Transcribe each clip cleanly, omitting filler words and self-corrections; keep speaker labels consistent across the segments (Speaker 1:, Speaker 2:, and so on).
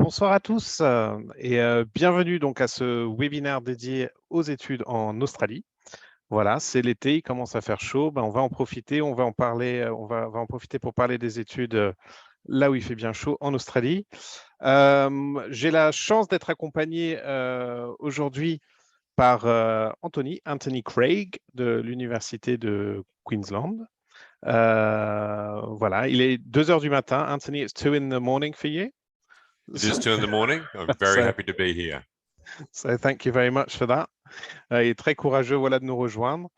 Speaker 1: Bonsoir à tous et bienvenue donc à ce webinaire dédié aux études en Australie. Voilà, c'est l'été, il commence à faire chaud, on va en profiter, on va en parler, on va en profiter pour parler des études là où il fait bien chaud en Australie. J'ai la chance d'être accompagné aujourd'hui par Anthony Craig de l'Université de Queensland. Voilà, il est 2 heures du matin. Anthony, it's 2 in the morning for you.
Speaker 2: It is 2 in the morning. I'm very
Speaker 1: So,
Speaker 2: happy to be here.
Speaker 1: so thank you very much for that. Il est très courageux voilà, de nous rejoindre.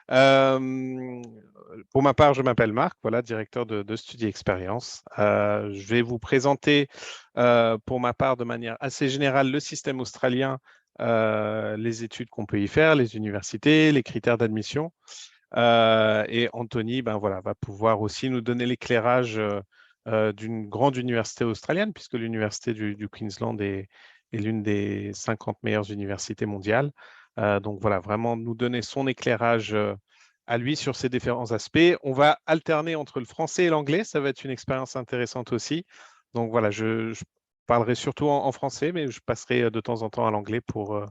Speaker 1: Pour ma part, je m'appelle Marc, voilà, directeur de Studi Expérience. Je vais vous présenter, pour ma part, de manière assez générale, le système australien, les études qu'on peut y faire, les universités, les critères d'admission. Et Anthony voilà, va pouvoir aussi nous donner l'éclairage d'une grande université australienne, puisque l'université du Queensland est l'une des 50 meilleures universités mondiales. Donc voilà, vraiment nous donner son éclairage à lui sur ces différents aspects. On va alterner entre le français et l'anglais, ça va être une expérience intéressante aussi. Donc voilà, je parlerai surtout en français, mais je passerai de temps en temps à l'anglais pour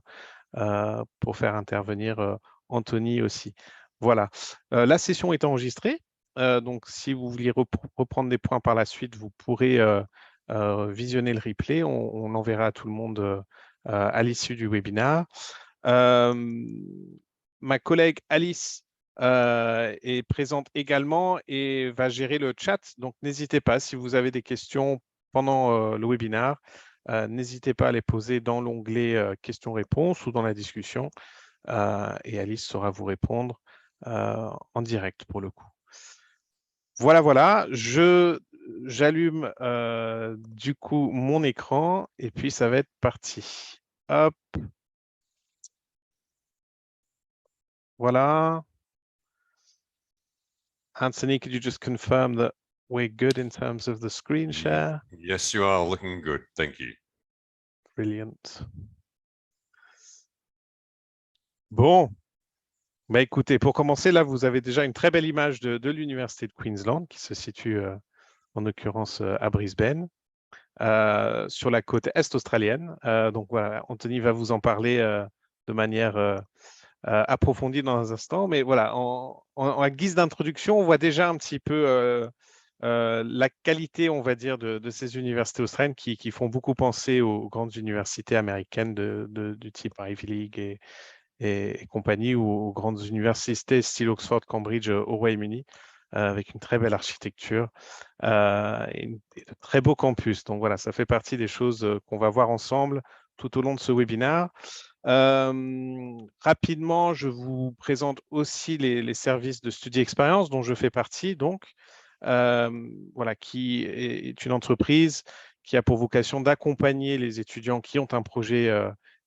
Speaker 1: faire intervenir Anthony aussi. Voilà, la session est enregistrée, donc si vous vouliez reprendre des points par la suite, vous pourrez visionner le replay, on l'enverra à tout le monde à l'issue du webinaire. Ma collègue Alice est présente également et va gérer le chat, donc n'hésitez pas si vous avez des questions pendant le webinaire. N'hésitez pas à les poser dans l'onglet questions-réponses ou dans la discussion et Alice saura vous répondre en direct pour le coup. Voilà, j'allume du coup mon écran et puis ça va être parti. Hop. Voilà. Anthony, could you just confirm that we're good in terms of the screen share?
Speaker 2: Yes, you are looking good. Thank you.
Speaker 1: Brilliant. Bon, écoutez, pour commencer, là, vous avez déjà une très belle image de l'Université de Queensland qui se situe en l'occurrence à Brisbane, sur la côte est australienne. Donc voilà, Anthony va vous en parler de manière approfondie dans un instant. Mais voilà, en guise d'introduction, on voit déjà un petit peu la qualité, on va dire, de ces universités australiennes qui font beaucoup penser aux grandes universités américaines du type Ivy League et compagnie, ou aux grandes universités style Oxford, Cambridge au Royaume-Uni, avec une très belle architecture et de très beaux campus. Donc voilà, ça fait partie des choses qu'on va voir ensemble tout au long de ce webinaire. Rapidement, je vous présente aussi les services de Studi Expérience dont je fais partie, donc, voilà, qui est une entreprise qui a pour vocation d'accompagner les étudiants qui ont un projet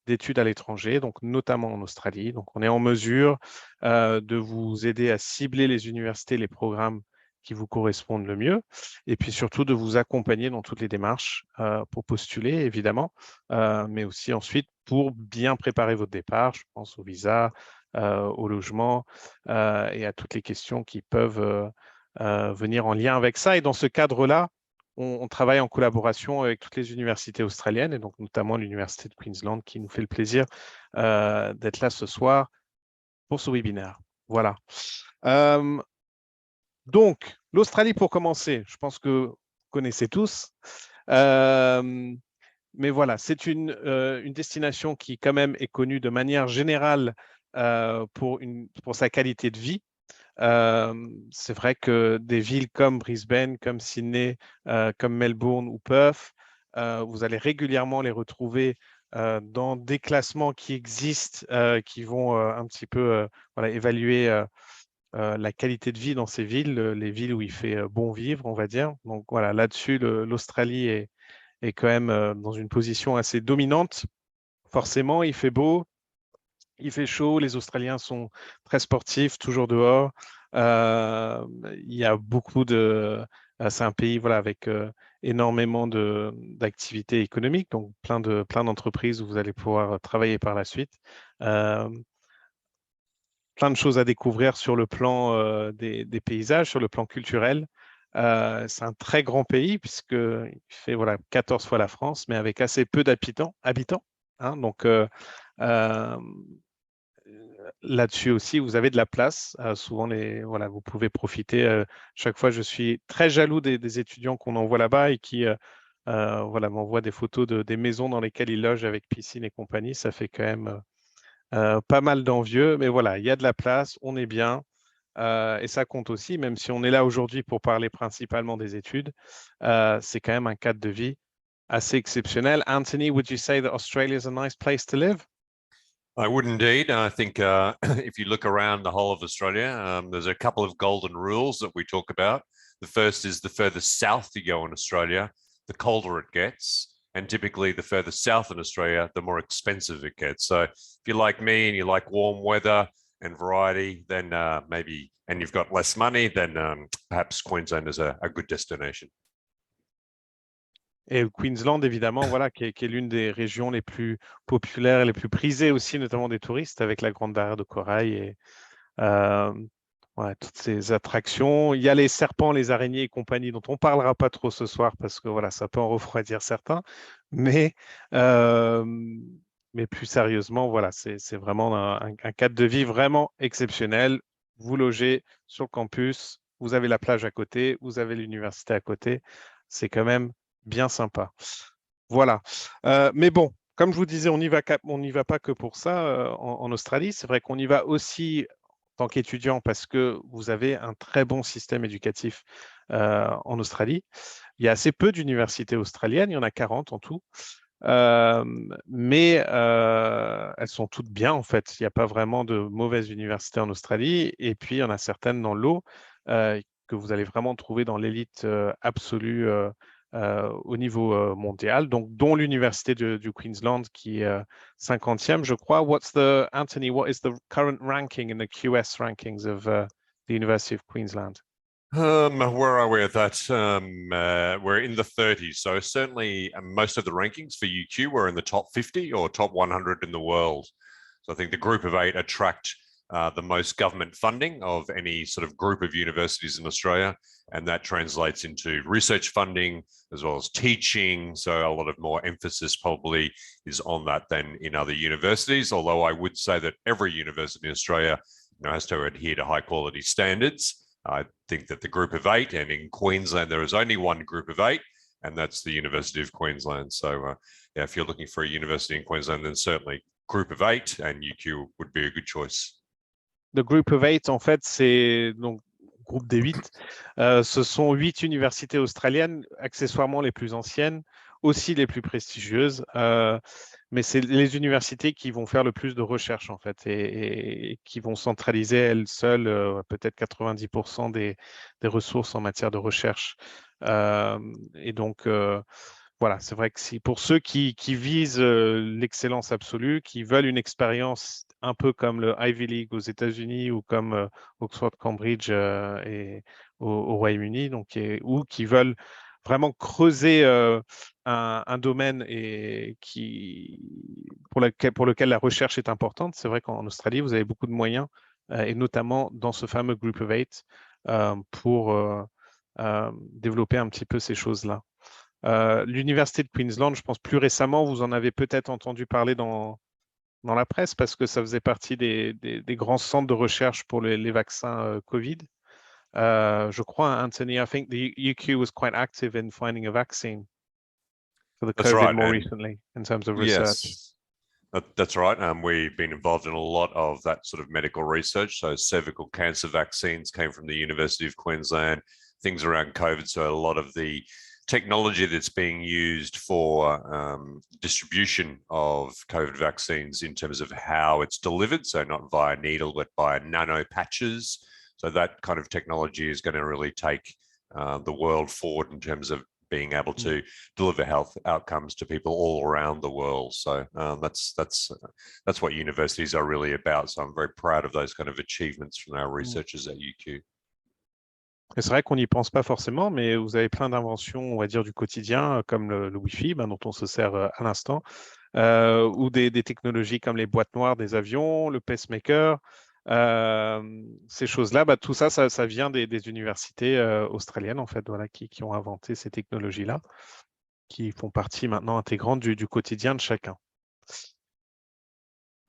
Speaker 1: d'études à l'étranger, donc notamment en Australie. Donc, on est en mesure de vous aider à cibler les universités, les programmes qui vous correspondent le mieux, et puis surtout de vous accompagner dans toutes les démarches pour postuler, évidemment, mais aussi ensuite pour bien préparer votre départ. Je pense au visa, au logement et à toutes les questions qui peuvent venir en lien avec ça. Et dans ce cadre-là, on travaille en collaboration avec toutes les universités australiennes, et donc notamment l'Université de Queensland qui nous fait le plaisir d'être là ce soir pour ce webinaire. Voilà. Donc, l'Australie pour commencer, je pense que vous connaissez tous. Mais voilà, c'est une destination qui quand même est connue de manière générale pour sa qualité de vie. C'est vrai que des villes comme Brisbane, comme Sydney, comme Melbourne ou Perth, vous allez régulièrement les retrouver dans des classements qui existent, qui vont un petit peu voilà, évaluer la qualité de vie dans ces villes, les villes où il fait bon vivre, on va dire. Donc voilà, là-dessus, l'Australie est quand même dans une position assez dominante. Forcément, il fait beau, il fait chaud, les Australiens sont très sportifs, toujours dehors. Il y a beaucoup c'est un pays voilà, avec énormément d'activités économiques, donc plein d'entreprises où vous allez pouvoir travailler par la suite. Plein de choses à découvrir sur le plan des paysages, sur le plan culturel. C'est un très grand pays puisqu'il fait 14 fois la France, mais avec assez peu habitants, hein. Donc, là-dessus aussi, vous avez de la place. Souvent, vous pouvez profiter. Chaque fois, je suis très jaloux des étudiants qu'on envoie là-bas et qui m'envoient des photos des maisons dans lesquelles ils logent avec piscine et compagnie. Ça fait quand même pas mal d'envieux. Mais voilà, il y a de la place, on est bien. Et ça compte aussi, même si on est là aujourd'hui pour parler principalement des études, c'est quand même un cadre de vie assez exceptionnel. Anthony, would you say that Australia is a nice place to live?
Speaker 2: I would indeed. I think if you look around the whole of Australia, there's a couple of golden rules that we talk about. The first is the further south you go in Australia, the colder it gets. And typically, the further south in Australia, the more expensive it gets. So if you're like me and you like warm weather and variety, then maybe, and you've got less money, then perhaps Queensland is a good destination.
Speaker 1: Et le Queensland, évidemment, qui est l'une des régions les plus populaires et les plus prisées aussi, notamment des touristes, avec la Grande Barrière de Corail et toutes ces attractions. Il y a les serpents, les araignées et compagnie, dont on ne parlera pas trop ce soir parce que ça peut en refroidir certains. Mais, mais plus sérieusement, c'est vraiment un cadre de vie vraiment exceptionnel. Vous logez sur le campus, vous avez la plage à côté, vous avez l'université à côté. C'est quand même bien sympa. Voilà. Mais bon, comme je vous disais, on n'y va pas que pour ça en Australie. C'est vrai qu'on y va aussi en tant qu'étudiant parce que vous avez un très bon système éducatif en Australie. Il y a assez peu d'universités australiennes, il y en a 40 en tout. Mais elles sont toutes bien en fait. Il n'y a pas vraiment de mauvaises universités en Australie. Et puis, il y en a certaines dans l'eau que vous allez vraiment trouver dans l'élite absolue au niveau mondial, donc dont l'université du Queensland qui est 50e, je crois. Anthony, what is the current ranking in the QS rankings of the University of Queensland?
Speaker 2: Where are we at that? We're in the 30s. So certainly most of the rankings for UQ were in the top 50 or top 100 in the world. So I think the group of 8 attract the most government funding of any sort of group of universities in Australia. And that translates into research funding as well as teaching. So a lot of more emphasis probably is on that than in other universities. Although I would say that every university in Australia has to adhere to high quality standards. I think that the group of 8, and in Queensland, there is only one group of 8, and that's the University of Queensland. So if you're looking for a university in Queensland, then certainly group of 8 and UQ would be a good choice.
Speaker 1: The group of 8, en fait, c'est donc groupe des 8. Ce sont 8 universités australiennes, accessoirement les plus anciennes, aussi les plus prestigieuses. Mais c'est les universités qui vont faire le plus de recherche, en fait, et qui vont centraliser elles seules peut-être 90% des ressources en matière de recherche. Et donc, voilà, c'est vrai que pour ceux qui visent l'excellence absolue, qui veulent une expérience un peu comme le Ivy League aux États-Unis ou comme Oxford, Cambridge et au Royaume-Uni, ou qui veulent vraiment creuser un domaine pour lequel la recherche est importante. C'est vrai qu'en Australie, vous avez beaucoup de moyens, et notamment dans ce fameux Group of 8, pour développer un petit peu ces choses-là. L'Université de Queensland, je pense plus récemment, vous en avez peut-être entendu parler dans la presse parce que ça faisait partie des grands centres de recherche pour les vaccins Covid. Je crois, Anthony, I think the UQ was quite active in finding a vaccine for the
Speaker 2: That's
Speaker 1: COVID
Speaker 2: right.
Speaker 1: more
Speaker 2: And
Speaker 1: recently in terms of research.
Speaker 2: yes, that's right. We've been involved in a lot of that sort of medical research. So cervical cancer vaccines came from the University of Queensland, things around COVID. So a lot of the technology that's being used for distribution of COVID vaccines in terms of how it's delivered, so not via needle, but via nano patches. So that kind of technology is going to really take the world forward in terms of being able to deliver health outcomes to people all around the world. So that's what universities are really about. So I'm very proud of those kind of achievements from our researchers at UQ.
Speaker 1: Et c'est vrai qu'on n'y pense pas forcément, mais vous avez plein d'inventions, on va dire, du quotidien, comme le Wi-Fi, dont on se sert à l'instant, ou des technologies comme les boîtes noires des avions, le pacemaker. ces choses-là, tout ça, ça vient des universités australiennes, en fait, voilà, qui ont inventé ces technologies-là, qui font partie maintenant intégrante du quotidien de chacun.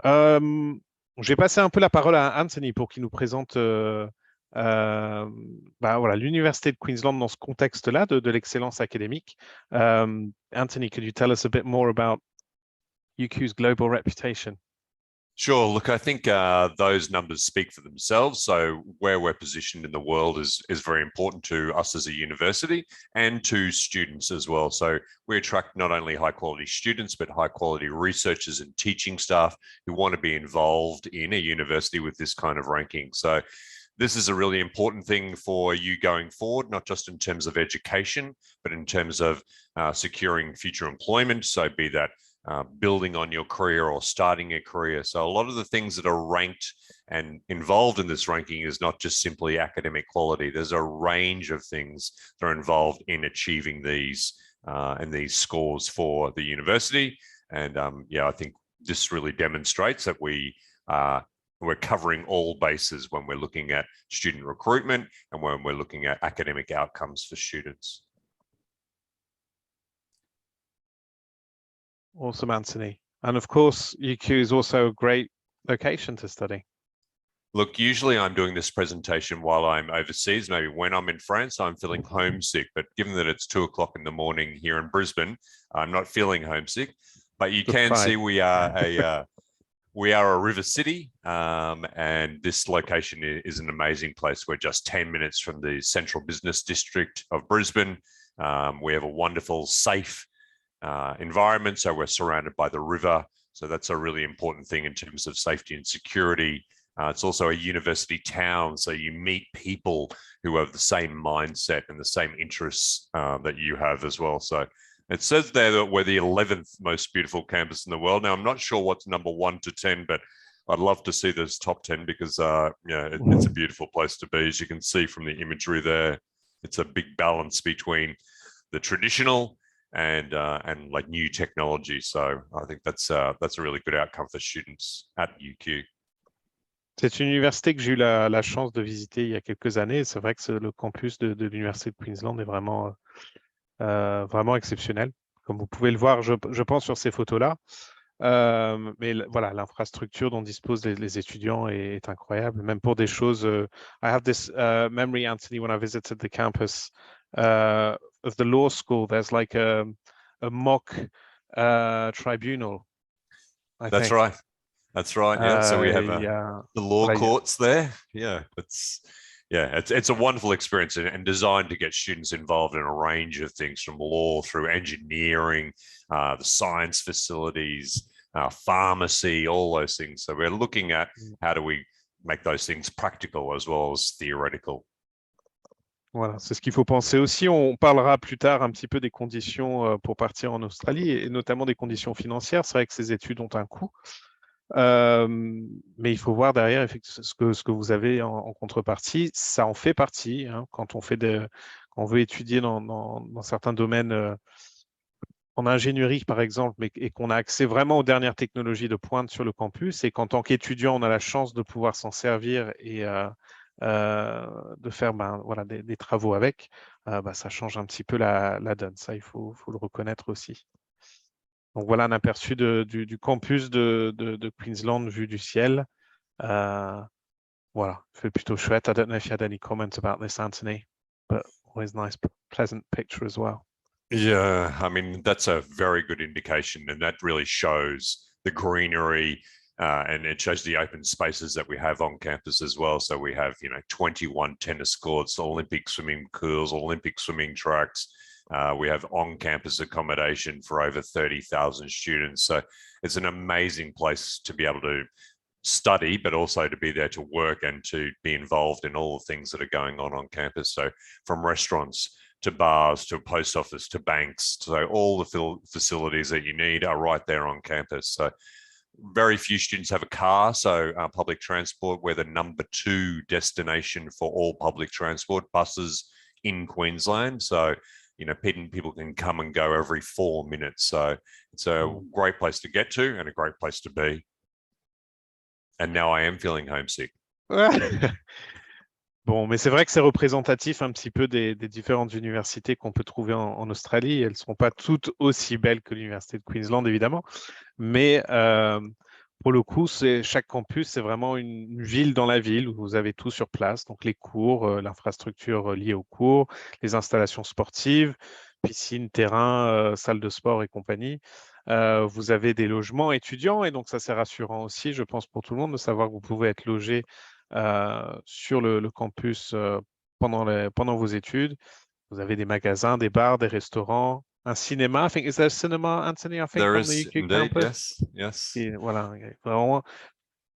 Speaker 1: Je vais passer un peu la parole à Anthony pour qu'il nous présente voilà, l'Université de Queensland dans ce contexte-là de l'excellence académique. Anthony, could you tell us a bit more about UQ's global reputation?
Speaker 2: Sure. Look, I think those numbers speak for themselves. So where we're positioned in the world is very important to us as a university and to students as well. So we attract not only high quality students, but high quality researchers and teaching staff who want to be involved in a university with this kind of ranking. So this is a really important thing for you going forward, not just in terms of education, but in terms of securing future employment. So be that building on your career or starting a career. So a lot of the things that are ranked and involved in this ranking is not just simply academic quality. There's a range of things that are involved in achieving these and these scores for the university. And yeah, I think this really demonstrates that we're covering all bases when we're looking at student recruitment and when we're looking at academic outcomes for students.
Speaker 1: Awesome, Anthony. And of course, UQ is also a great location to study.
Speaker 2: Look, usually I'm doing this presentation while I'm overseas. Maybe when I'm in France, I'm feeling homesick. But given that it's 2 o'clock in the morning here in Brisbane, I'm not feeling homesick. But you can see we are a river city, and this location is an amazing place. We're just 10 minutes from the central business district of Brisbane. We have a wonderful, safe environment. So we're surrounded by the river. So that's a really important thing in terms of safety and security. It's also a university town. So you meet people who have the same mindset and the same interests that you have as well. So it says there that we're the 11th most beautiful campus in the world. Now, I'm not sure what's number 1 to 10, but I'd love to see this top 10 because it's a beautiful place to be. As you can see from the imagery there, it's a big balance between the traditional and like new technology. So I think that's a really good outcome for students at UQ.
Speaker 1: C'est une université que j'ai eu la chance de visiter il y a quelques années. C'est vrai que le campus de l'Université de Queensland est vraiment exceptionnel, comme vous pouvez le voir, je pense, sur ces photos-là. Mais voilà, l'infrastructure dont disposent les étudiants est incroyable, même pour des choses. I have this memory, Anthony, when I visited the campus of the law school. There's like a mock tribunal.
Speaker 2: That's right. That's right. Yeah. So we have the law courts there. Yeah. It's a wonderful experience and designed to get students involved in a range of things from law through engineering, the science facilities, pharmacy, all those things. So we're looking at how do we make those things practical as well as theoretical.
Speaker 1: Voilà, c'est ce qu'il faut penser aussi. On parlera plus tard un petit peu des conditions pour partir en Australie et notamment des conditions financières. C'est vrai que ces études ont un coût. Mais il faut voir derrière ce que vous avez en contrepartie. Ça en fait partie quand on veut étudier dans certains domaines en ingénierie, par exemple, et qu'on a accès vraiment aux dernières technologies de pointe sur le campus, et qu'en tant qu'étudiant, on a la chance de pouvoir s'en servir et de faire des travaux avec, ça change un petit peu la donne. Ça, il faut le reconnaître aussi. Donc voilà un aperçu du campus de Queensland vu du ciel. Voilà, c'est plutôt chouette. I don't know if you had any comments about this, Anthony, but always nice, pleasant picture as well.
Speaker 2: Yeah, I mean, that's a very good indication, and that really shows the greenery and it shows the open spaces that we have on campus as well. So we have, 21 tennis courts, Olympic swimming pools, Olympic swimming tracks. We have on-campus accommodation for over 30,000 students. So it's an amazing place to be able to study, but also to be there to work and to be involved in all the things that are going on campus. So from restaurants to bars, to a post office, to banks, so all the facilities that you need are right there on campus. So very few students have a car, so public transport, we're the number 2 destination for all public transport buses in Queensland. So people can come and go every 4 minutes. So it's a great place to get to and a great place to be. And now I am feeling homesick.
Speaker 1: Ouais. Bon, mais c'est vrai que c'est représentatif un petit peu des différentes universités qu'on peut trouver en Australie. Elles ne seront pas toutes aussi belles que l'université de Queensland, évidemment, mais pour le coup, chaque campus, c'est vraiment une ville dans la ville où vous avez tout sur place. Donc les cours, l'infrastructure liée aux cours, les installations sportives, piscine, terrain, salle de sport et compagnie. Vous avez des logements étudiants et donc ça c'est rassurant aussi, je pense, pour tout le monde de savoir que vous pouvez être logé sur le campus pendant vos études. Vous avez des magasins, des bars, des restaurants, un cinéma. I think, is there a cinema, Anthony, I think,
Speaker 2: There
Speaker 1: on the
Speaker 2: is
Speaker 1: UQ
Speaker 2: indeed,
Speaker 1: campus?
Speaker 2: yes, yes.
Speaker 1: Et voilà, il y a vraiment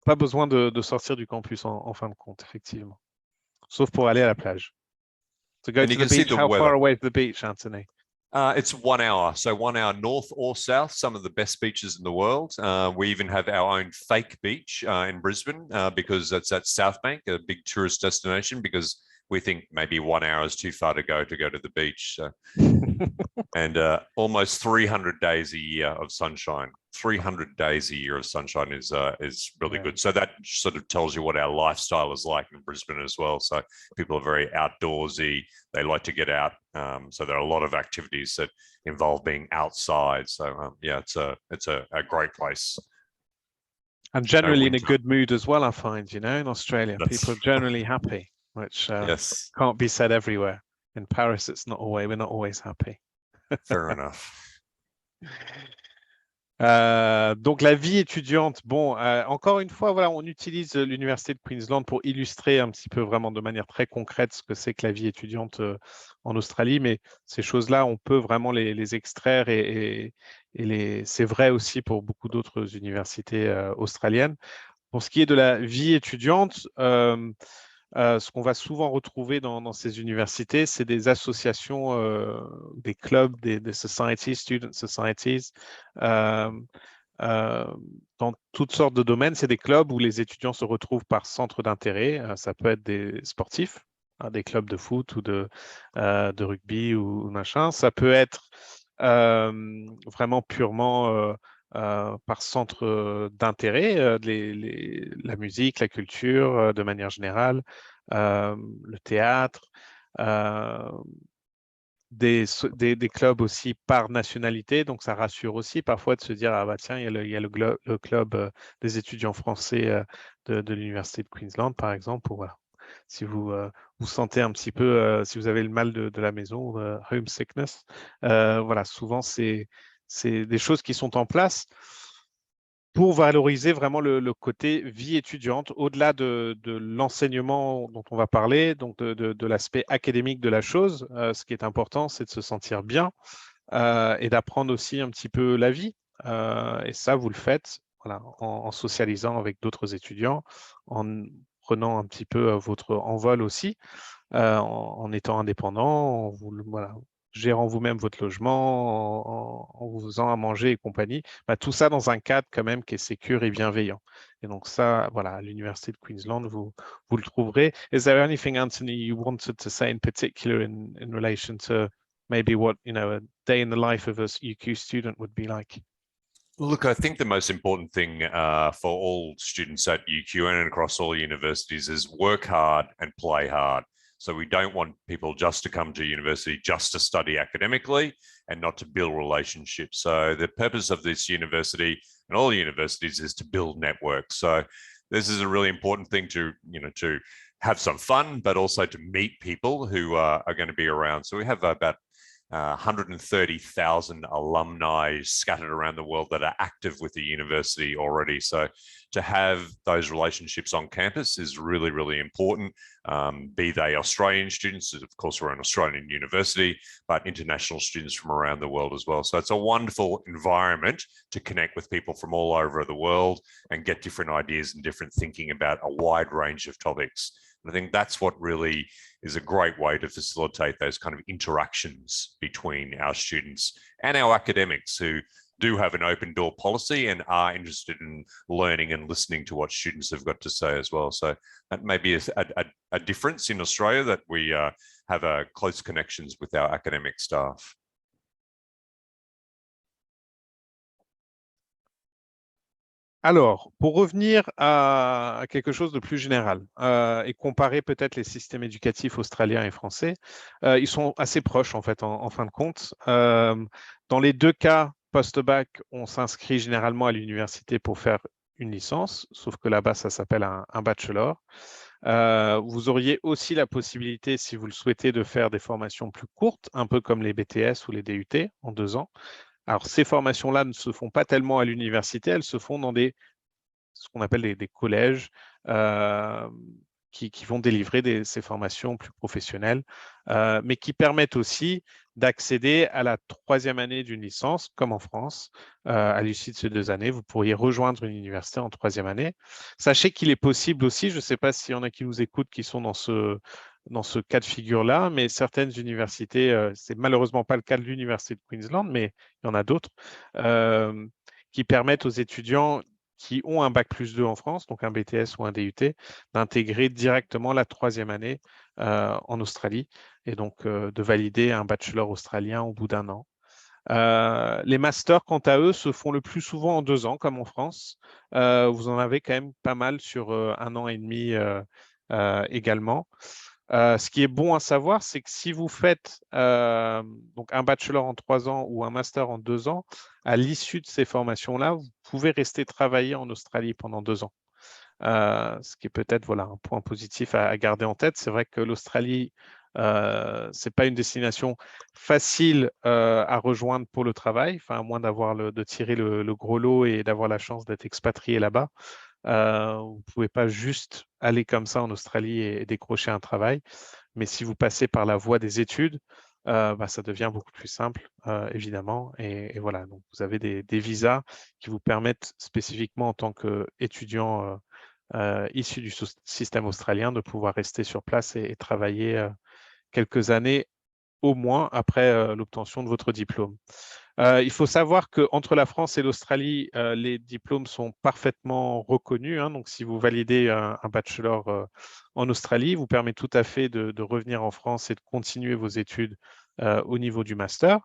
Speaker 1: pas besoin de sortir du campus en fin de compte, effectivement. Sauf pour aller à la plage. To go
Speaker 2: And you
Speaker 1: to the
Speaker 2: can see
Speaker 1: beach,
Speaker 2: the
Speaker 1: how far
Speaker 2: weather.
Speaker 1: away is the beach, Anthony?
Speaker 2: It's 1 hour, so 1 hour north or south. Some of the best beaches in the world. We even have our own fake beach in Brisbane because it's at South Bank, a big tourist destination. Because we think maybe 1 hour is too far to go to the beach. So, and almost 300 days a year of sunshine. 300 days a year of sunshine is really
Speaker 1: Yeah.
Speaker 2: good. So that sort of tells you what our lifestyle is like in Brisbane as well. So people are very outdoorsy. They like to get out. So there are a lot of activities that involve being outside. So yeah, it's a great place.
Speaker 1: And generally in a
Speaker 2: winter.
Speaker 1: good mood as well, I find, in Australia, people are generally happy, which
Speaker 2: Yes,
Speaker 1: can't be said everywhere. In Paris, we're not always happy.
Speaker 2: fair enough.
Speaker 1: Donc la vie étudiante, bon, encore une fois, voilà, on utilise l'université de Queensland pour illustrer un petit peu vraiment de manière très concrète ce que c'est que la vie étudiante en Australie, mais ces choses-là, on peut vraiment les extraire c'est vrai aussi pour beaucoup d'autres universités australiennes. Pour ce qui est de la vie étudiante, ce qu'on va souvent retrouver dans ces universités, c'est des associations, des clubs, des societies, student societies, euh, euh, dans toutes sortes de domaines. C'est des clubs où les étudiants se retrouvent par centre d'intérêt. Ça peut être des sportifs, des clubs de foot ou de rugby ou machin. Ça peut être vraiment purement par centre d'intérêt, la musique, la culture de manière générale, le théâtre, euh, des clubs aussi par nationalité, donc ça rassure aussi parfois de se dire, ah bah tiens, il y a le club des étudiants français de l'Université de Queensland, par exemple, ou voilà. Si vous sentez un petit peu, si vous avez le mal de la maison, homesickness, voilà, souvent c'est des choses qui sont en place pour valoriser vraiment le côté vie étudiante, au-delà de l'enseignement dont on va parler, donc de l'aspect académique de la chose. Ce qui est important, c'est de se sentir bien et d'apprendre aussi un petit peu la vie. Et ça, vous le faites voilà, en socialisant avec d'autres étudiants, en prenant un petit peu votre envol aussi, en étant indépendant, voilà, gérant vous-même votre logement, en vous faisant à manger et compagnie. Bah, tout ça dans un cadre quand même qui est sécure et bienveillant. Et donc ça, voilà, à l'Université de Queensland, vous le trouverez. Is there anything, Anthony, you wanted to say in particular in relation to maybe what, a day in the life of a UQ student would be like?
Speaker 2: Look, I think the most important thing for all students at UQ and across all universities is work hard and play hard. So we don't want people just to come to university just to study academically and not to build relationships. So the purpose of this university and all universities is to build networks. So this is a really important thing to have some fun, but also to meet people who are going to be around. So we have about 130,000 alumni scattered around the world that are active with the university already. So to have those relationships on campus is really, really important. Be they Australian students, of course, we're an Australian university, but international students from around the world as well. So it's a wonderful environment to connect with people from all over the world and get different ideas and different thinking about a wide range of topics. I think that's what really is a great way to facilitate those kind of interactions between our students and our academics who do have an open door policy and are interested in learning and listening to what students have got to say as well. So that may be a difference in Australia, that we have close connections with our academic staff.
Speaker 1: Alors, pour revenir à quelque chose de plus général et comparer peut-être les systèmes éducatifs australiens et français, ils sont assez proches en fait en fin de compte. Dans les deux cas, post-bac, on s'inscrit généralement à l'université pour faire une licence, sauf que là-bas, ça s'appelle un bachelor. Vous auriez aussi la possibilité, si vous le souhaitez, de faire des formations plus courtes, un peu comme les BTS ou les DUT en 2 ans. Alors, ces formations-là ne se font pas tellement à l'université, elles se font dans ce qu'on appelle des collèges euh, qui vont délivrer ces formations plus professionnelles, mais qui permettent aussi d'accéder à la 3e année d'une licence, comme en France. À l'issue de ces 2 années, vous pourriez rejoindre une université en 3e année. Sachez qu'il est possible aussi, je ne sais pas s'il y en a qui nous écoutent qui sont dans ce cas de figure-là, mais certaines universités, c'est malheureusement pas le cas de l'Université de Queensland, mais il y en a d'autres, qui permettent aux étudiants qui ont un bac+2 en France, donc un BTS ou un DUT, d'intégrer directement la 3e année en Australie et donc de valider un bachelor australien au bout d'un an. Les masters, quant à eux, se font le plus souvent en 2 ans, comme en France. Vous en avez quand même pas mal sur 1 an et demi également. Ce qui est bon à savoir, c'est que si vous faites donc un bachelor en 3 ans ou un master en 2 ans, à l'issue de ces formations-là, vous pouvez rester travailler en Australie pendant 2 ans. Ce qui est peut-être voilà, un point positif à garder en tête. C'est vrai que l'Australie, ce n'est pas une destination facile à rejoindre pour le travail, enfin, à moins de tirer le gros lot et d'avoir la chance d'être expatrié là-bas. Vous ne pouvez pas juste aller comme ça en Australie et décrocher un travail. Mais si vous passez par la voie des études, ça devient beaucoup plus simple, évidemment. Et voilà, donc vous avez des visas qui vous permettent spécifiquement en tant qu'étudiant issu du système australien de pouvoir rester sur place et travailler quelques années au moins après l'obtention de votre diplôme. Il faut savoir qu'entre la France et l'Australie, les diplômes sont parfaitement reconnus, hein. Donc, si vous validez un bachelor en Australie, vous permet tout à fait de revenir en France et de continuer vos études au niveau du master.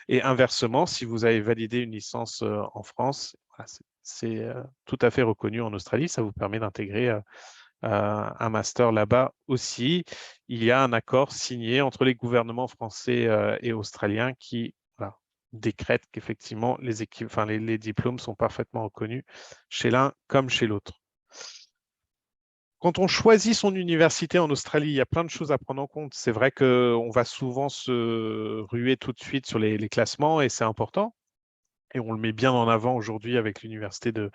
Speaker 1: Et inversement, si vous avez validé une licence en France, voilà, c'est tout à fait reconnu en Australie. Ça vous permet d'intégrer un master là-bas aussi. Il y a un accord signé entre les gouvernements français et australiens qui voilà, décrète qu'effectivement les diplômes sont parfaitement reconnus chez l'un comme chez l'autre. Quand on choisit son université en Australie, il y a plein de choses à prendre en compte. C'est vrai qu'on va souvent se ruer tout de suite sur les classements et c'est important. Et on le met bien en avant aujourd'hui avec l'Université de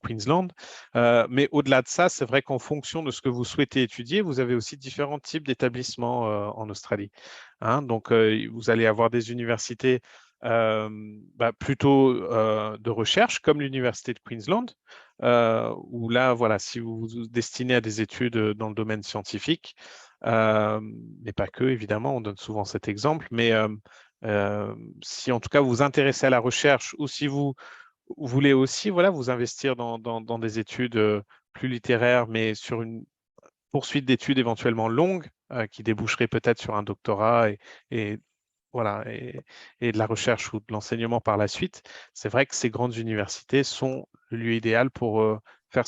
Speaker 1: Queensland. Mais au-delà de ça, c'est vrai qu'en fonction de ce que vous souhaitez étudier, vous avez aussi différents types d'établissements en Australie. Hein. Donc, vous allez avoir des universités plutôt de recherche, comme l'Université de Queensland, où là, voilà, si vous vous destinez à des études dans le domaine scientifique, mais pas que, évidemment, on donne souvent cet exemple, mais si en tout cas vous vous intéressez à la recherche ou si vous voulez aussi voilà, vous investir dans des études plus littéraires, mais sur une poursuite d'études éventuellement longue, qui déboucherait peut-être sur un doctorat et voilà, et de la recherche ou de l'enseignement par la suite, c'est vrai que ces grandes universités sont le lieu idéal pour faire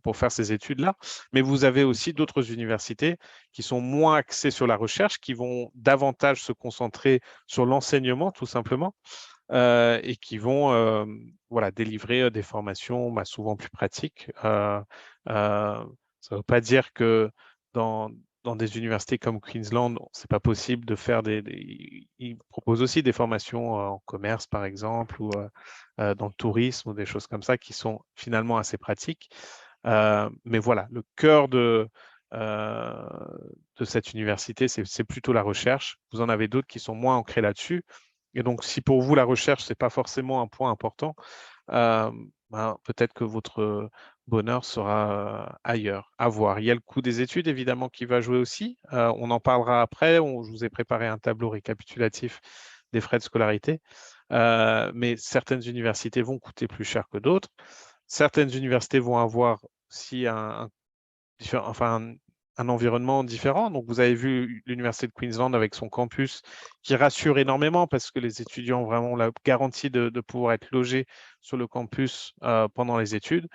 Speaker 1: pour faire ces études-là. Mais vous avez aussi d'autres universités qui sont moins axées sur la recherche, qui vont davantage se concentrer sur l'enseignement, tout simplement, et qui vont voilà, délivrer des formations souvent plus pratiques. Ça ne veut pas dire que dans des universités comme Queensland, c'est pas possible de faire ils proposent aussi des formations en commerce, par exemple, ou dans le tourisme, ou des choses comme ça qui sont finalement assez pratiques. Mais voilà, le cœur euh, de cette université, c'est plutôt la recherche. Vous en avez d'autres qui sont moins ancrés là-dessus. Et donc, si pour vous, la recherche, c'est pas forcément un point important, peut-être que votre bonheur sera ailleurs, à voir. Il y a le coût des études, évidemment, qui va jouer aussi. On en parlera après. Je vous ai préparé un tableau récapitulatif des frais de scolarité. Mais certaines universités vont coûter plus cher que d'autres. Certaines universités vont avoir aussi enfin, un environnement différent. Donc, vous avez vu l'Université de Queensland avec son campus qui rassure énormément parce que les étudiants ont vraiment la garantie de pouvoir être logés sur le campus pendant les études.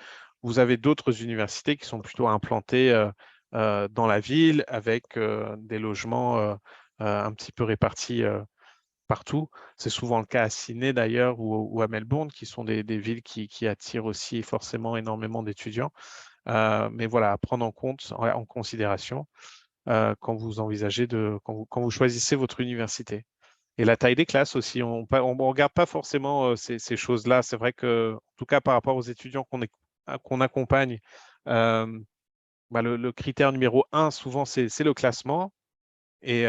Speaker 1: Vous avez d'autres universités qui sont plutôt implantées dans la ville avec des logements un petit peu répartis partout. C'est souvent le cas à Sydney d'ailleurs ou à Melbourne, qui sont des villes qui attirent aussi forcément énormément d'étudiants. Mais voilà, à prendre en compte, en considération quand vous envisagez quand vous choisissez votre université. Et la taille des classes aussi, on ne regarde pas forcément ces choses-là. C'est vrai que, en tout cas par rapport aux étudiants qu'on accompagne, le critère numéro un, souvent, c'est le classement. Et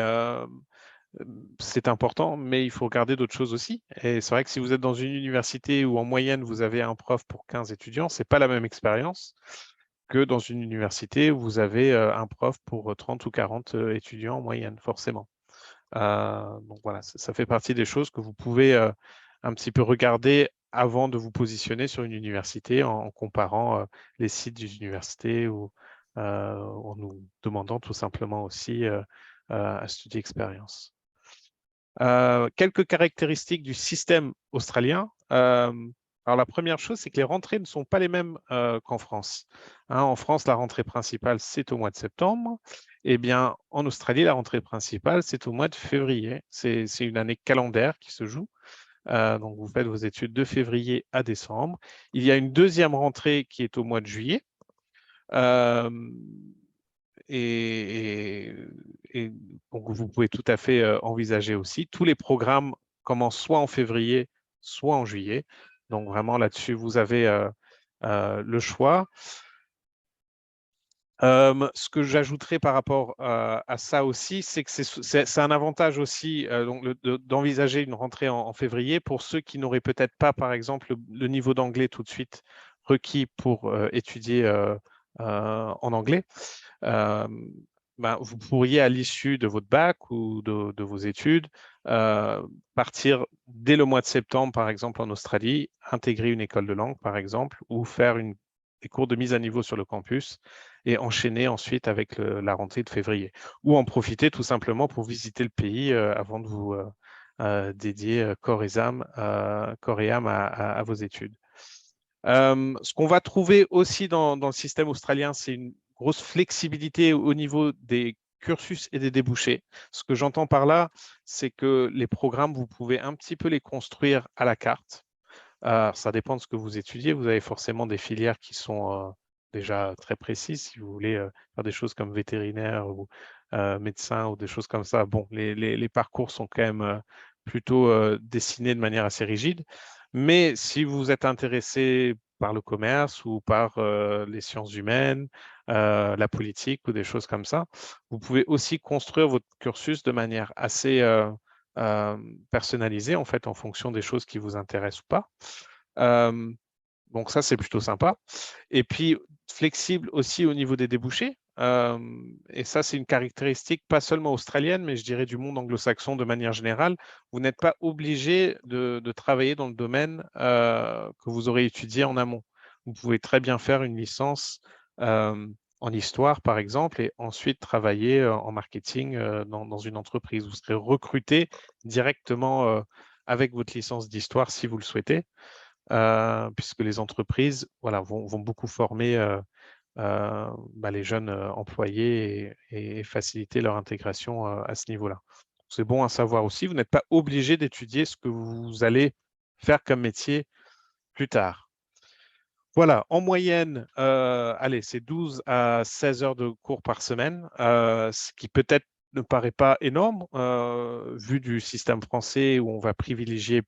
Speaker 1: c'est important, mais il faut regarder d'autres choses aussi. Et c'est vrai que si vous êtes dans une université où en moyenne, vous avez un prof pour 15 étudiants, ce n'est pas la même expérience que dans une université où vous avez un prof pour 30 ou 40 étudiants en moyenne, forcément. Donc voilà, ça fait partie des choses que vous pouvez un petit peu regarder avant de vous positionner sur une université en comparant les sites des universités ou en nous demandant tout simplement aussi un study expérience. Quelques caractéristiques du système australien. Alors, la première chose, c'est que les rentrées ne sont pas les mêmes qu'en France. En France, la rentrée principale, c'est au mois de septembre. Eh bien, en Australie, la rentrée principale, c'est au mois de février. C'est une année calendaire qui se joue. Donc, vous faites vos études de février à décembre. Il y a une deuxième rentrée qui est au mois de juillet. Et, donc, vous pouvez tout à fait envisager aussi. Tous les programmes commencent soit en février, soit en juillet. Donc, vraiment, là-dessus, vous avez le choix. Ce que j'ajouterais par rapport à ça aussi, c'est que c'est un avantage aussi d'envisager une rentrée en février pour ceux qui n'auraient peut-être pas, par exemple, le niveau d'anglais tout de suite requis pour étudier en anglais. Vous pourriez, à l'issue de votre bac ou de vos études, partir dès le mois de septembre, par exemple, en Australie, intégrer une école de langue, par exemple, ou faire des cours de mise à niveau sur le campus et enchaîner ensuite avec la rentrée de février. Ou en profiter tout simplement pour visiter le pays avant de vous dédier corps et âme à vos études. Ce qu'on va trouver aussi dans le système australien, c'est une grosse flexibilité au niveau des cursus et des débouchés. Ce que j'entends par là, c'est que les programmes, vous pouvez un petit peu les construire à la carte. Ça dépend de ce que vous étudiez. Vous avez forcément des filières qui sont déjà très précises. Si vous voulez faire des choses comme vétérinaire ou médecin ou des choses comme ça, bon, les parcours sont quand même plutôt dessinés de manière assez rigide. Mais si vous êtes intéressé par le commerce ou par les sciences humaines, la politique ou des choses comme ça, vous pouvez aussi construire votre cursus de manière assez personnalisée, en fait, en fonction des choses qui vous intéressent ou pas. Donc ça, c'est plutôt sympa. Et puis, flexible aussi au niveau des débouchés. Et ça, c'est une caractéristique pas seulement australienne, mais je dirais du monde anglo-saxon de manière générale. Vous n'êtes pas obligé de travailler dans le domaine que vous aurez étudié en amont. Vous pouvez très bien faire une licence en histoire, par exemple, et ensuite travailler en marketing dans une entreprise. Vous serez recruté directement avec votre licence d'histoire si vous le souhaitez. Puisque les entreprises vont beaucoup former les jeunes employés et faciliter leur intégration à ce niveau-là. C'est bon à savoir aussi, vous n'êtes pas obligé d'étudier ce que vous allez faire comme métier plus tard. Voilà, en moyenne, c'est 12 à 16 heures de cours par semaine, ce qui peut-être ne paraît pas énorme, vu du système français où on va privilégier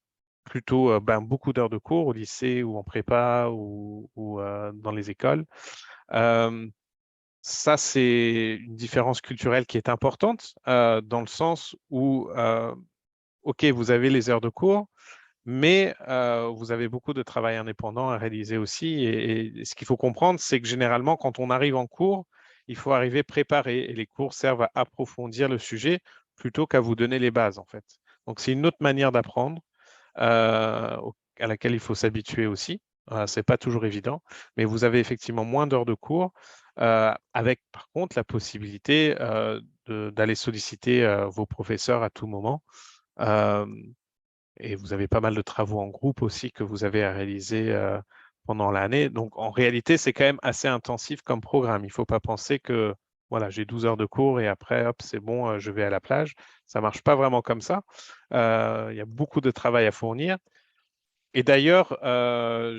Speaker 1: plutôt beaucoup d'heures de cours au lycée ou en prépa ou dans les écoles. Ça, c'est une différence culturelle qui est importante dans le sens où, OK, vous avez les heures de cours, mais vous avez beaucoup de travail indépendant à réaliser aussi. Et ce qu'il faut comprendre, c'est que généralement, quand on arrive en cours, il faut arriver préparé. Et les cours servent à approfondir le sujet plutôt qu'à vous donner les bases, en fait. Donc, c'est une autre manière d'apprendre à laquelle il faut s'habituer aussi. Ce n'est pas toujours évident, mais vous avez effectivement moins d'heures de cours. avec par contre la possibilité d'aller solliciter vos professeurs à tout moment. Et vous avez pas mal de travaux en groupe aussi que vous avez à réaliser pendant l'année. Donc, en réalité, c'est quand même assez intensif comme programme. Il ne faut pas penser que voilà, j'ai 12 heures de cours et après, hop, c'est bon, je vais à la plage. Ça ne marche pas vraiment comme ça. Il y a beaucoup de travail à fournir. Et d'ailleurs,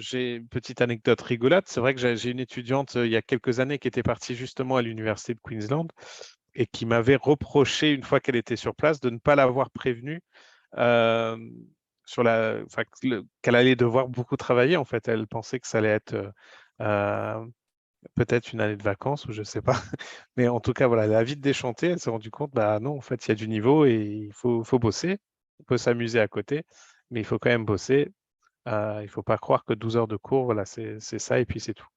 Speaker 1: j'ai une petite anecdote rigolote. C'est vrai que j'ai une étudiante il y a quelques années qui était partie justement à l'Université de Queensland et qui m'avait reproché, une fois qu'elle était sur place, de ne pas l'avoir prévenue euh, qu'elle allait devoir beaucoup travailler. En fait, elle pensait que ça allait être peut-être une année de vacances ou je sais pas. Mais en tout cas, voilà, elle a vite déchanté. Elle s'est rendue compte, bah non, en fait, il y a du niveau et il faut bosser. On peut s'amuser à côté, mais il faut quand même bosser. Il ne faut pas croire que 12 heures de cours, voilà, c'est ça et puis c'est tout.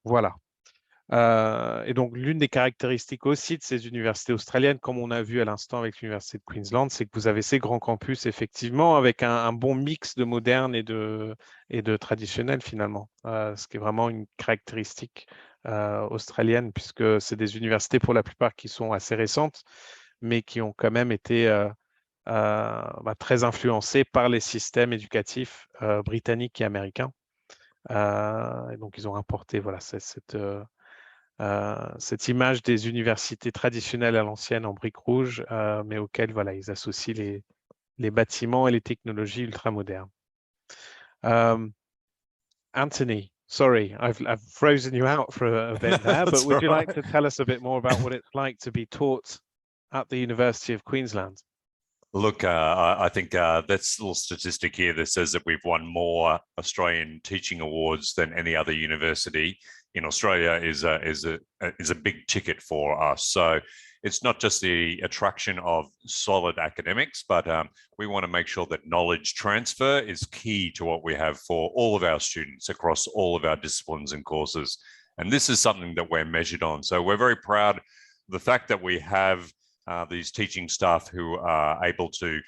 Speaker 1: Voilà. Et donc, l'une des caractéristiques aussi de ces universités australiennes, comme on a vu à l'instant avec l'Université de Queensland, c'est que vous avez ces grands campus, effectivement, avec un bon mix de moderne et de traditionnel, finalement, ce qui est vraiment une caractéristique australienne, puisque c'est des universités, pour la plupart, qui sont assez récentes, mais qui ont quand même été très influencées par les systèmes éducatifs britanniques et américains. Et donc, ils ont importé voilà, cette image des universités traditionnelles à l'ancienne en briques rouges, mais auxquelles voilà, ils associent les bâtiments et les technologies ultramodernes. Anthony, sorry, I've frozen you out for a bit there, but would you like to tell us a bit more about what it's like to be taught at the University of Queensland?
Speaker 2: Look, I think that's a little statistic here that says that we've won more Australian teaching awards than any other university in Australia is a big ticket for us. So it's not just the attraction of solid academics, but we want to make sure that knowledge transfer is key to what we have for all of our students across all of our disciplines and courses. And this is something that we're measured on. So we're very proud of the fact that we have these teaching staff who are able to,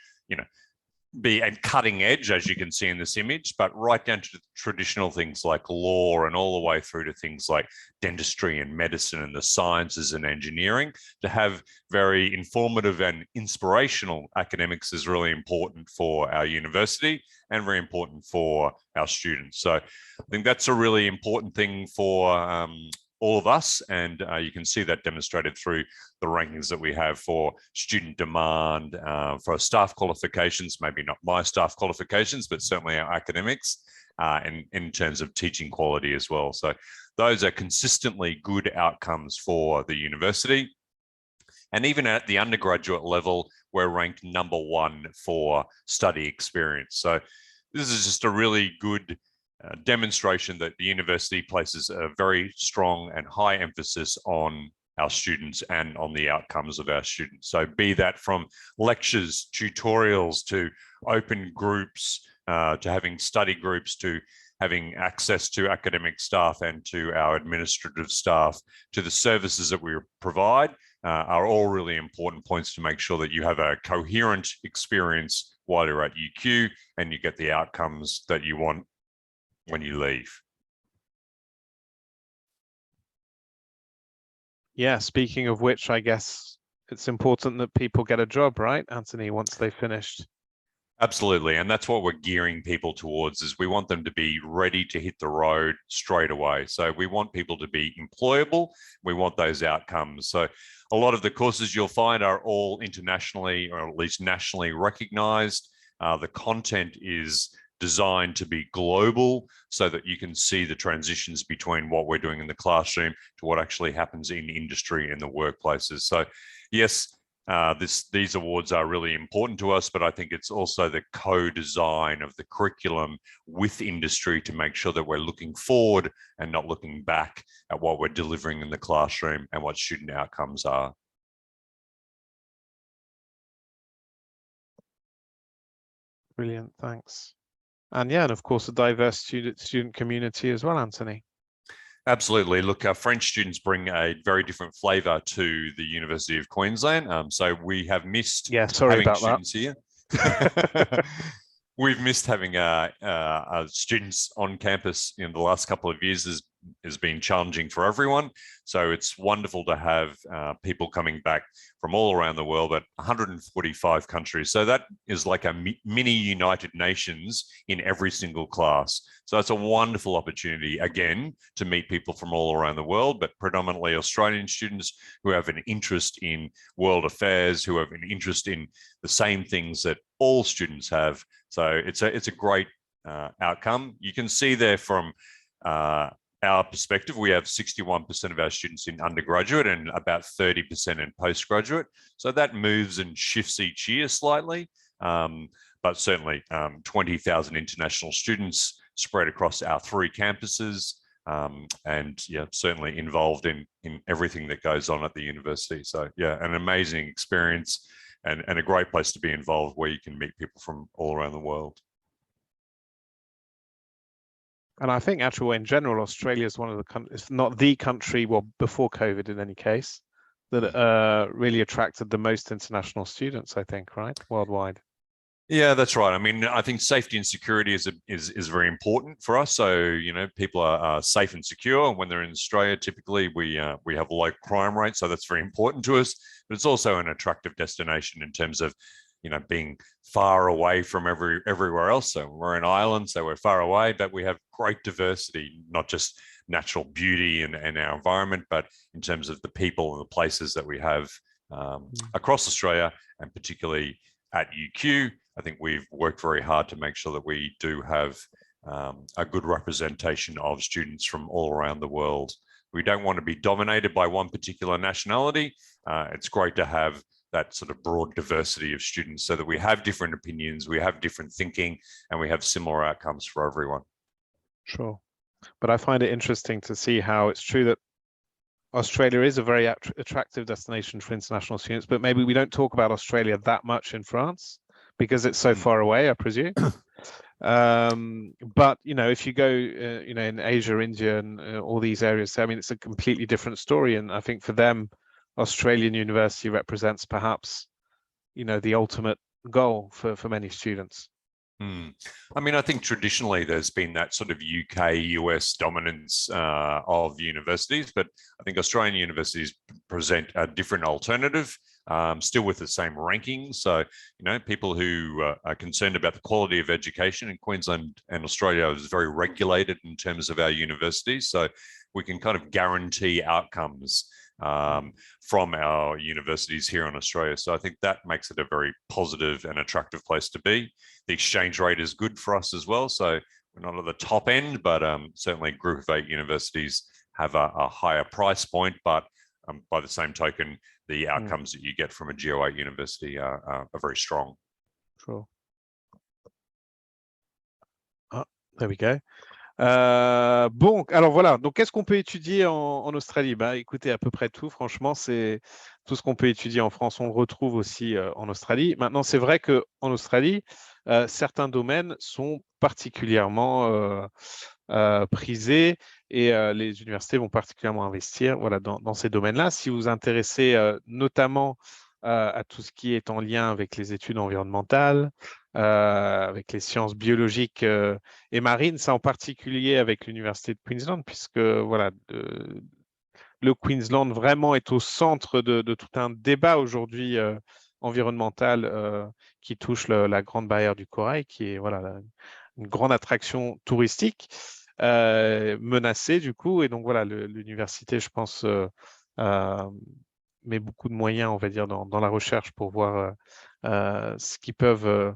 Speaker 2: be at cutting edge, as you can see in this image, but right down to traditional things like law and all the way through to things like dentistry and medicine and the sciences and engineering. To have very informative and inspirational academics is really important for our university and very important for our students. So I think that's a really important thing for all of us, and you can see that demonstrated through the rankings that we have for student demand, for staff qualifications, maybe not my staff qualifications, but certainly our academics, and in terms of teaching quality as well. So those are consistently good outcomes for the university. And even at the undergraduate level, we're ranked #1 for study experience. So this is just a really good demonstration that the university places a very strong and high emphasis on our students and on the outcomes of our students. So be that from lectures, tutorials, to open groups, to having study groups, to having access to academic staff and to our administrative staff, to the services that we provide, are all really important points to make sure that you have a coherent experience while you're at UQ and you get the outcomes that you want when you leave.
Speaker 1: Yeah, speaking of which, I guess it's important that people get a job, right, Anthony, once they've finished?
Speaker 2: Absolutely. And that's what we're gearing people towards, is we want them to be ready to hit the road straight away. So we want people to be employable. We want those outcomes. So a lot of the courses you'll find are all internationally, or at least nationally recognized. The content is designed to be global so that you can see the transitions between what we're doing in the classroom to what actually happens in industry and the workplaces. So yes, these awards are really important to us, but I think it's also the co-design of the curriculum with industry to make sure that we're looking forward and not looking back at what we're delivering in the classroom and what student outcomes are.
Speaker 1: Brilliant, thanks. And yeah, and of course, a diverse student community as well, Anthony.
Speaker 2: Absolutely. Look, our French students bring a very different flavour to the University of Queensland. So we have missed having students here. We've missed having students on campus in the last couple of years. There's has been challenging for everyone. So it's wonderful to have people coming back from all around the world at 145 countries. So that is like a mini United Nations in every single class. So it's a wonderful opportunity, again, to meet people from all around the world, but predominantly Australian students who have an interest in world affairs, who have an interest in the same things that all students have. So it's a great outcome. You can see there from our perspective, we have 61% of our students in undergraduate and about 30% in postgraduate. So that moves and shifts each year slightly, but certainly 20,000 international students spread across our 3 campuses, and yeah, certainly involved in everything that goes on at the university. So yeah, an amazing experience and a great place to be involved where you can meet people from all around the world.
Speaker 1: And I think actually in general, Australia is one of the countries, if not the country, well, before COVID in any case, that really attracted the most international students, I think, right? Worldwide.
Speaker 2: Yeah, that's right. I mean, I think safety and security is very important for us. So, you know, people are safe and secure. When they're in Australia, typically we have low crime rates, so that's very important to us. But it's also an attractive destination in terms of, you know, being far away from everywhere else. So we're an island, so we're far away, but we have great diversity, not just natural beauty and our environment, but in terms of the people and the places that we have across Australia, and particularly at UQ. I think we've worked very hard to make sure that we do have a good representation of students from all around the world. We don't want to be dominated by one particular nationality. It's great to have that sort of broad diversity of students so that we have different opinions, we have different thinking, and we have similar outcomes for everyone.
Speaker 1: Sure. But I find it interesting to see how it's true that Australia is a very attractive destination for international students, but maybe we don't talk about Australia that much in France because it's so far away, I presume. But, you know, if you go, you know, in Asia, India, and all these areas, I mean, it's a completely different story. And I think for them, Australian university represents perhaps, you know, the ultimate goal for many students.
Speaker 2: I mean, I think traditionally there's been that sort of UK, US dominance of universities, but I think Australian universities present a different alternative, still with the same rankings. So, you know, people who are concerned about the quality of education in Queensland and Australia is very regulated in terms of our universities. So we can kind of guarantee outcomes from our universities here in Australia. So I think that makes it a very positive and attractive place to be. The exchange rate is good for us as well. So we're not at the top end, but certainly Group of 8 universities have a higher price point. But by the same token, the outcomes that you get from a Geo8 university are very strong.
Speaker 1: Sure. Ah, there we go. Bon, alors voilà, donc qu'est-ce qu'on peut étudier en Australie? Bah, écoutez, à peu près tout, franchement, c'est tout ce qu'on peut étudier en France, on le retrouve aussi en Australie. Maintenant, c'est vrai qu'en Australie, certains domaines sont particulièrement prisés et les universités vont particulièrement investir voilà, dans ces domaines-là. Si vous vous intéressez notamment à tout ce qui est en lien avec les études environnementales, avec les sciences biologiques et marines, ça en particulier avec l'Université de Queensland, puisque voilà, le Queensland vraiment est au centre de tout un débat aujourd'hui environnemental qui touche la Grande Barrière du Corail, qui est voilà, une grande attraction touristique menacée du coup. Et donc voilà, l'université, je pense, met beaucoup de moyens, on va dire, dans la recherche pour voir ce qu'ils peuvent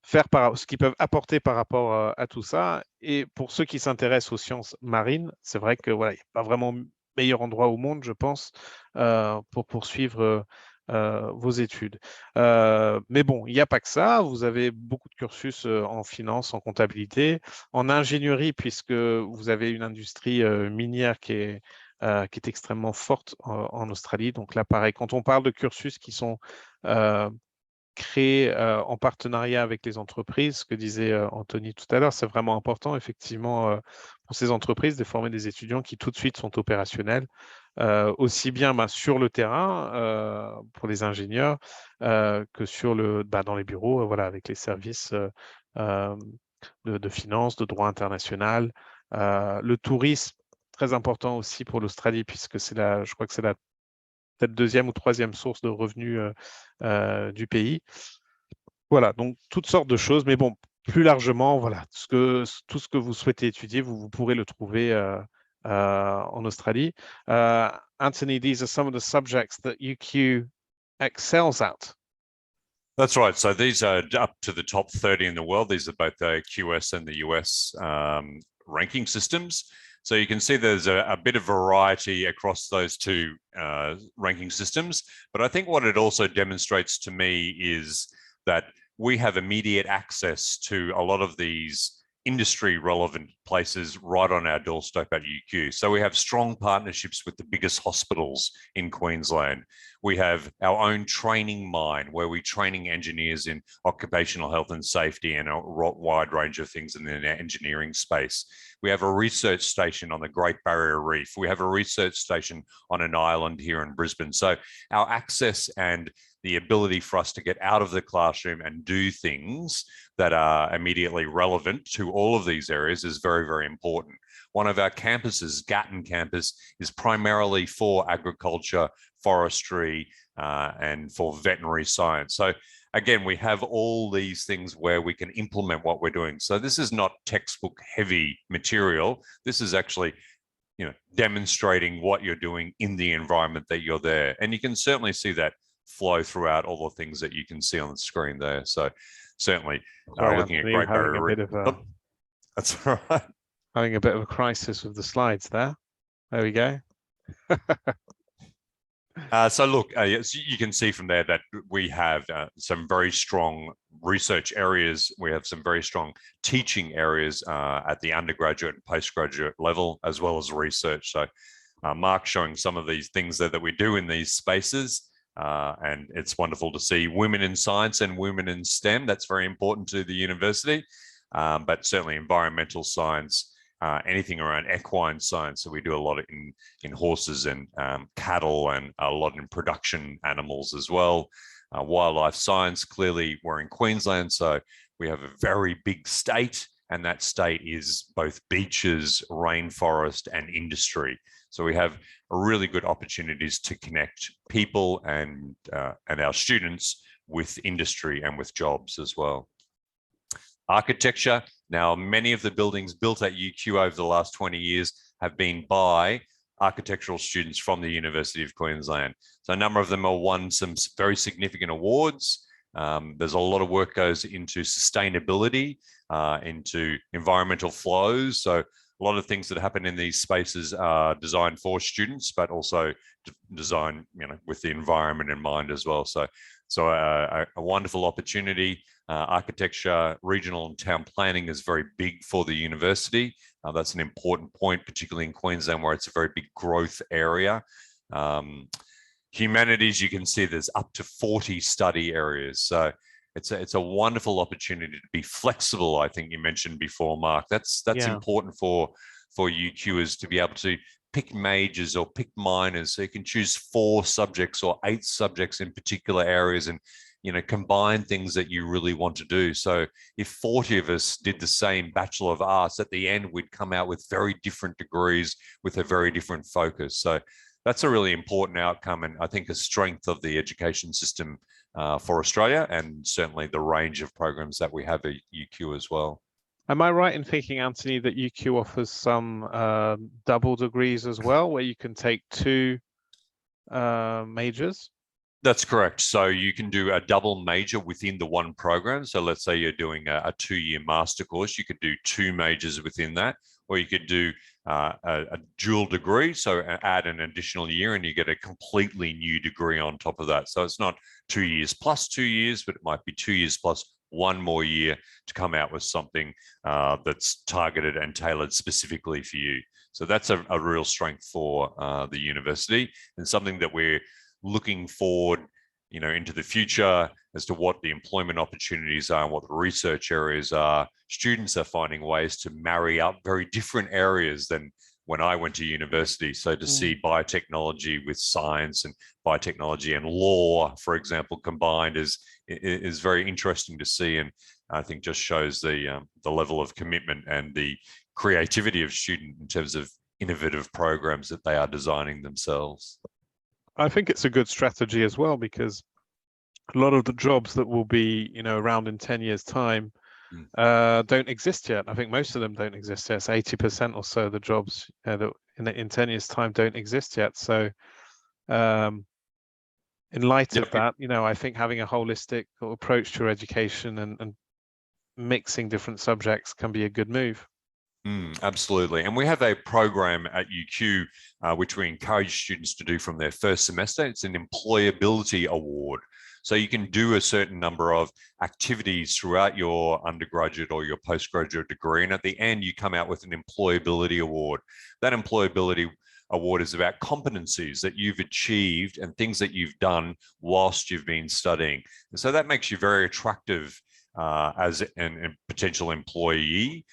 Speaker 1: ce qu'ils peuvent apporter par rapport à tout ça. Et pour ceux qui s'intéressent aux sciences marines, c'est vrai que voilà, il n'y a pas vraiment meilleur endroit au monde, je pense, pour poursuivre vos études. Mais bon, il n'y a pas que ça. Vous avez beaucoup de cursus en finance, en comptabilité, en ingénierie, puisque vous avez une industrie minière qui est extrêmement forte en Australie. Donc là, pareil, quand on parle de cursus qui sont créés en partenariat avec les entreprises, ce que disait Anthony tout à l'heure, c'est vraiment important, effectivement, pour ces entreprises de former des étudiants qui tout de suite sont opérationnels, aussi bien sur le terrain pour les ingénieurs que sur dans les bureaux, voilà, avec les services de finance, de droit international, le tourisme. très important aussi pour l'Australie, puisque je crois que c'est la peut-être deuxième ou troisième source de revenus du pays. Voilà, donc toutes sortes de choses, mais bon, plus largement, voilà, tout ce que vous souhaitez étudier, vous pourrez le trouver en Australie. Anthony, these are some of the subjects that UQ excels at.
Speaker 2: That's right. So these are up to the top 30 in the world. These are both the QS and the US ranking systems. So you can see there's a bit of variety across those two ranking systems. But I think what it also demonstrates to me is that we have immediate access to a lot of these industry relevant places right on our doorstep at UQ. So we have strong partnerships with the biggest hospitals in Queensland. We have our own training mine where we're training engineers in occupational health and safety and a wide range of things in the engineering space. We have a research station on the Great Barrier Reef. We have a research station on an island here in Brisbane. So our access and the ability for us to get out of the classroom and do things that are immediately relevant to all of these areas is very, very important. One of our campuses, Gatton campus, is primarily for agriculture, forestry, and for veterinary science. So again, we have all these things where we can implement what we're doing. So this is not textbook heavy material. This is actually demonstrating what you're doing in the environment that you're there. And you can certainly see that flow throughout all the things that you can see on the screen there. So certainly looking
Speaker 1: Anthony,
Speaker 2: at Great Barrier Reef. That's all right.
Speaker 1: Having a bit of a crisis with the slides there. There we go.
Speaker 2: So look, you can see from there that we have some very strong research areas. We have some very strong teaching areas at the undergraduate and postgraduate level, as well as research. So Mark showing some of these things that we do in these spaces. And it's wonderful to see women in science and women in STEM. That's very important to the university, but certainly environmental science, anything around equine science. So we do a lot in horses and cattle, and a lot in production animals as well. Wildlife science, clearly we're in Queensland, so we have a very big state, and that state is both beaches, rainforest, and industry. So we have really good opportunities to connect people and our students with industry and with jobs as well. Architecture. Now, many of the buildings built at UQ over the last 20 years have been by architectural students from the University of Queensland. So a number of them have won some very significant awards. There's a lot of work goes into sustainability, into environmental flows. So a lot of things that happen in these spaces are designed for students, but also designed, with the environment in mind as well. So a wonderful opportunity. Architecture, regional and town planning is very big for the university. That's an important point, particularly in Queensland, where it's a very big growth area. Humanities, you can see there's up to 40 study areas. So it's a wonderful opportunity to be flexible. I think you mentioned before, Mark. That's important for UQers to be able to pick majors or pick minors. So you can choose 4 subjects or 8 subjects in particular areas, and combine things that you really want to do. So if 40 of us did the same Bachelor of Arts, at the end, we'd come out with very different degrees with a very different focus. So that's a really important outcome, and I think a strength of the education system for Australia, and certainly the range of programs that we have at UQ as well.
Speaker 1: Am I right in thinking, Anthony, that UQ offers some double degrees as well, where you can take 2 majors?
Speaker 2: That's correct. So you can do a double major within the one program. So let's say you're doing a 2-year master course, you could do 2 majors within that, or you could do a dual degree. So add an additional year and you get a completely new degree on top of that. So it's not 2 years plus 2 years, but it might be 2 years plus 1 more year to come out with something that's targeted and tailored specifically for you. So that's a real strength for the university, and something that we're looking forward, into the future as to what the employment opportunities are and what the research areas are. Students are finding ways to marry up very different areas than when I went to university. So to see biotechnology with science and biotechnology and law, for example, combined is very interesting to see, and I think just shows the level of commitment and the creativity of student in terms of innovative programs that they are designing themselves.
Speaker 1: I think it's a good strategy as well, because a lot of the jobs that will be, around in 10 years' time don't exist yet. I think most of them don't exist yet. It's 80% or so of the jobs that in 10 years' time don't exist yet. So in light of that, I think having a holistic approach to education and mixing different subjects can be a good move.
Speaker 2: Absolutely. And we have a program at UQ which we encourage students to do from their first semester. It's an employability award. So you can do a certain number of activities throughout your undergraduate or your postgraduate degree. And at the end, you come out with an employability award. That employability award is about competencies that you've achieved and things that you've done whilst you've been studying. And so that makes you very attractive as a potential employee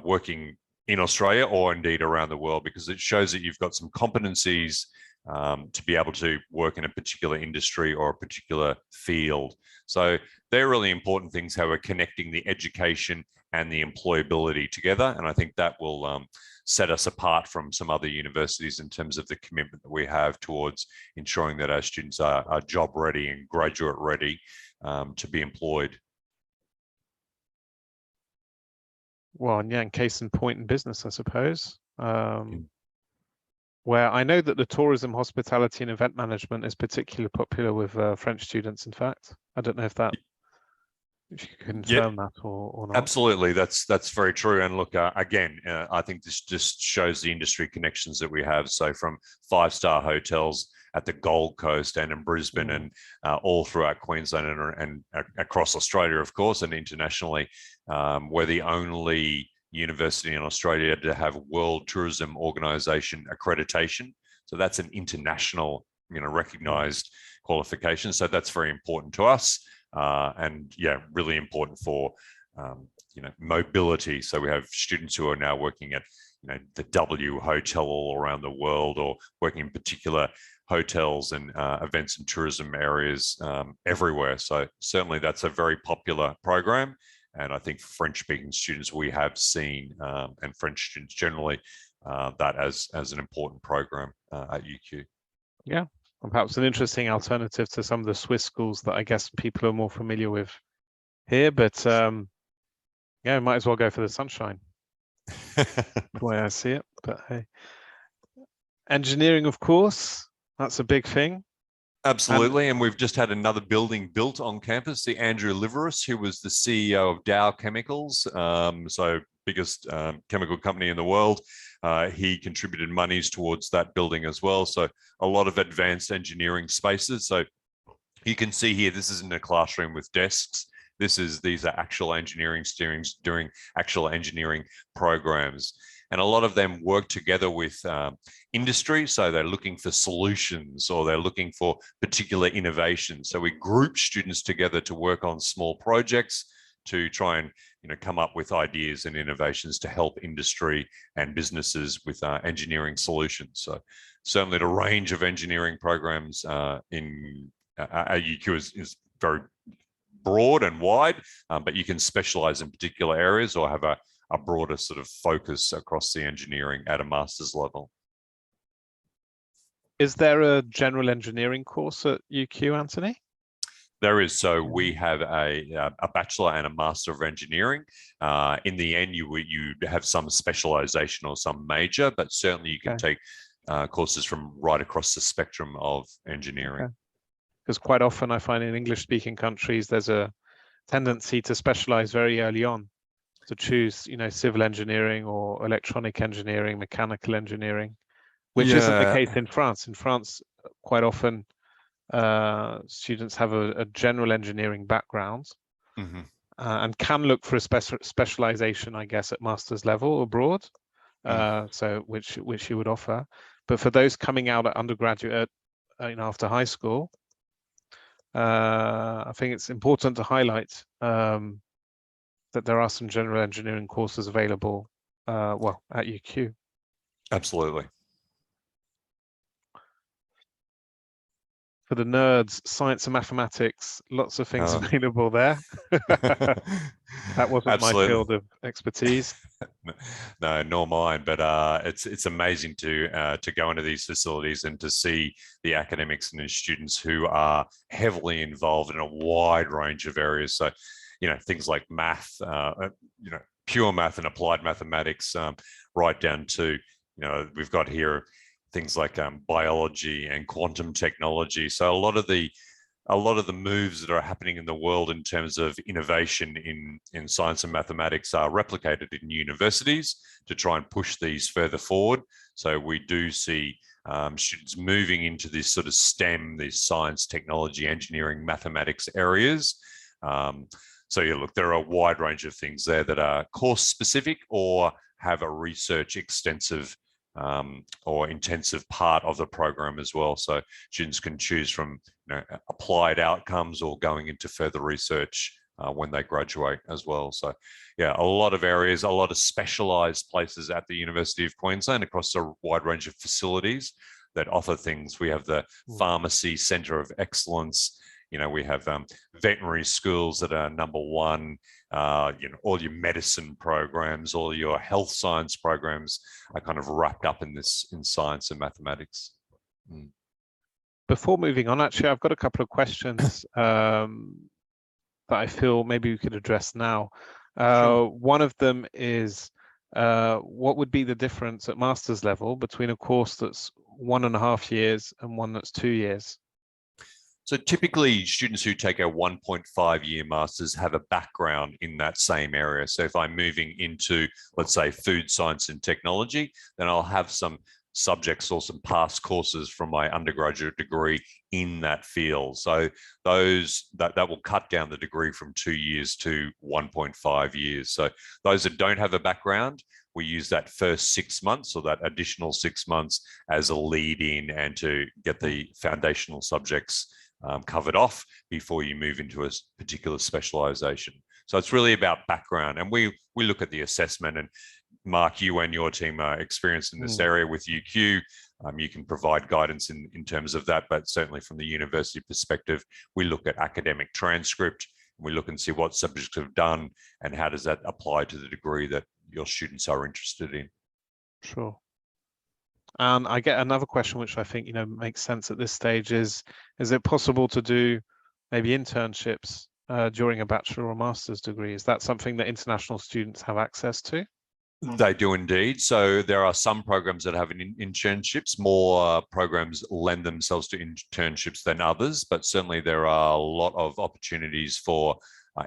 Speaker 2: working in Australia or indeed around the world, because it shows that you've got some competencies to be able to work in a particular industry or a particular field. So they're really important things, how we're connecting the education and the employability together. And I think that will set us apart from some other universities in terms of the commitment that we have towards ensuring that our students are job ready and graduate ready to be employed.
Speaker 1: Well, and yeah, in case in point in business, I suppose, where I know that the tourism, hospitality, and event management is particularly popular with French students. In fact, I don't know if you can confirm that or not.
Speaker 2: Absolutely, that's very true. And look, again, I think this just shows the industry connections that we have. So from 5-star hotels at the Gold Coast and in Brisbane and all throughout Queensland and across Australia, of course, and internationally, we're the only university in Australia to have World Tourism Organization accreditation. So that's an international, recognized qualification. So that's very important to us. And yeah, really important for mobility. So we have students who are now working at the W Hotel all around the world, or working in particular hotels and events and tourism areas everywhere. So certainly that's a very popular program. And I think for French-speaking students, we have seen, and French students generally, that as an important program at UQ.
Speaker 1: Yeah. And perhaps an interesting alternative to some of the Swiss schools that I guess people are more familiar with here. But yeah, might as well go for the sunshine, the way I see it. But hey, engineering, of course, that's a big thing.
Speaker 2: Absolutely. And we've just had another building built on campus, the Andrew Liveris, who was the CEO of Dow Chemicals, so biggest chemical company in the world. He contributed monies towards that building as well. So a lot of advanced engineering spaces. So you can see here, this isn't a classroom with desks. These are actual engineering students doing actual engineering programs. And a lot of them work together with industry. So they're looking for solutions, or they're looking for particular innovations. So we group students together to work on small projects to try and come up with ideas and innovations to help industry and businesses with engineering solutions. So certainly the range of engineering programs in UQ is very broad and wide, but you can specialize in particular areas or have a broader sort of focus across the engineering at a master's level.
Speaker 1: Is there a general engineering course at UQ, Anthony?
Speaker 2: There is. So we have a bachelor and a master of engineering. In the end, you have some specialization or some major, but certainly you can take courses from right across the spectrum of engineering.
Speaker 1: Because quite often I find in English-speaking countries, there's a tendency to specialize very early on, to choose, civil engineering or electronic engineering, mechanical engineering, which isn't the case in France. In France, quite often students have a general engineering background and can look for a specialization, I guess, at master's level abroad, so which you would offer. But for those coming out at undergraduate, after high school, I think it's important to highlight that there are some general engineering courses available, at UQ.
Speaker 2: Absolutely.
Speaker 1: for the nerds, science and mathematics, lots of things available there. That wasn't my
Speaker 2: Absolutely.
Speaker 1: field of expertise.
Speaker 2: No, nor mine. But it's amazing to go into these facilities and to see the academics and the students who are heavily involved in a wide range of areas. So, things like math, pure math and applied mathematics, right down to we've got here things like biology and quantum technology. So a lot of the moves that are happening in the world in terms of innovation in science and mathematics are replicated in universities to try and push these further forward. So we do see students moving into this sort of STEM, these science, technology, engineering, mathematics areas. So yeah, look, there are a wide range of things there that are course specific or have a research extensive or intensive part of the program as well. So students can choose from applied outcomes or going into further research when they graduate as well. So yeah, a lot of areas, a lot of specialized places at the University of Queensland across a wide range of facilities that offer things. We have the Pharmacy Centre of Excellence. We have veterinary schools that are #1. All your medicine programs, all your health science programs are kind of wrapped up in science and mathematics.
Speaker 1: Before moving on, actually, I've got a couple of questions that I feel maybe we could address now.
Speaker 2: Sure.
Speaker 1: One of them is, what would be the difference at master's level between a course that's 1.5 years and one that's 2 years?
Speaker 2: So typically students who take a 1.5-year master's have a background in that same area. So if I'm moving into, let's say, food science and technology, then I'll have some subjects or some past courses from my undergraduate degree in that field. So that will cut down the degree from 2 years to 1.5 years. So those that don't have a background, we use that first 6 months or that additional 6 months as a lead in and to get the foundational subjects covered off before you move into a particular specialization. So it's really about background, and we look at the assessment. And Mark, you and your team are experienced in this area with UQ. You can provide guidance in terms of that, but certainly from the university perspective, we look at academic transcript. We look and see what subjects have done and how does that apply to the degree that your students are interested in.
Speaker 1: Sure. And I get another question, which I think makes sense at this stage: is it possible to do maybe internships during a bachelor or master's degree? Is that something that international students have access to?
Speaker 2: They do indeed. So there are some programs that have internships. More programs lend themselves to internships than others, but certainly there are a lot of opportunities for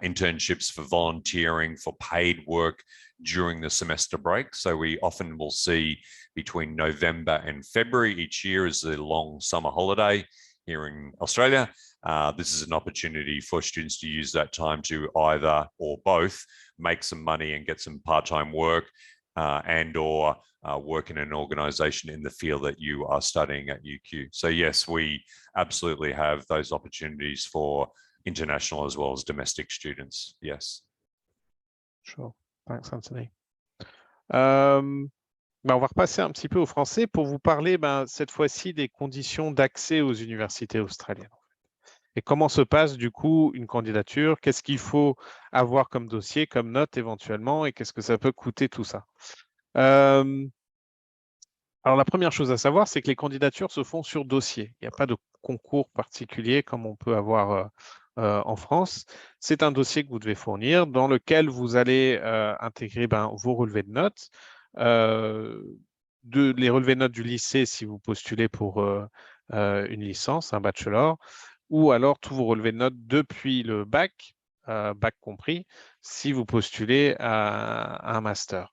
Speaker 2: internships, for volunteering, for paid work during the semester break. So we often will see between November and February each year is the long summer holiday here in Australia. This is an opportunity for students to use that time to either or both make some money and get some part-time work and or work in an organization in the field that you are studying at UQ. So yes, we absolutely have those opportunities for international as well as domestic students. Yes.
Speaker 1: Sure. Thanks, Anthony. On va repasser un petit peu au français pour vous parler cette fois-ci des conditions d'accès aux universités australiennes. Et comment se passe du coup une candidature? Qu'est-ce qu'il faut avoir comme dossier, comme note éventuellement, et qu'est-ce que ça peut coûter tout ça? Alors la première chose à savoir, c'est que les candidatures se font sur dossier. Il n'y a pas de concours particulier comme on peut avoir en France. C'est un dossier que vous devez fournir dans lequel vous allez intégrer vos relevés de notes, les relevés de notes du lycée si vous postulez pour une licence, un bachelor, ou alors tous vos relevés de notes depuis le bac, bac compris, si vous postulez à un master.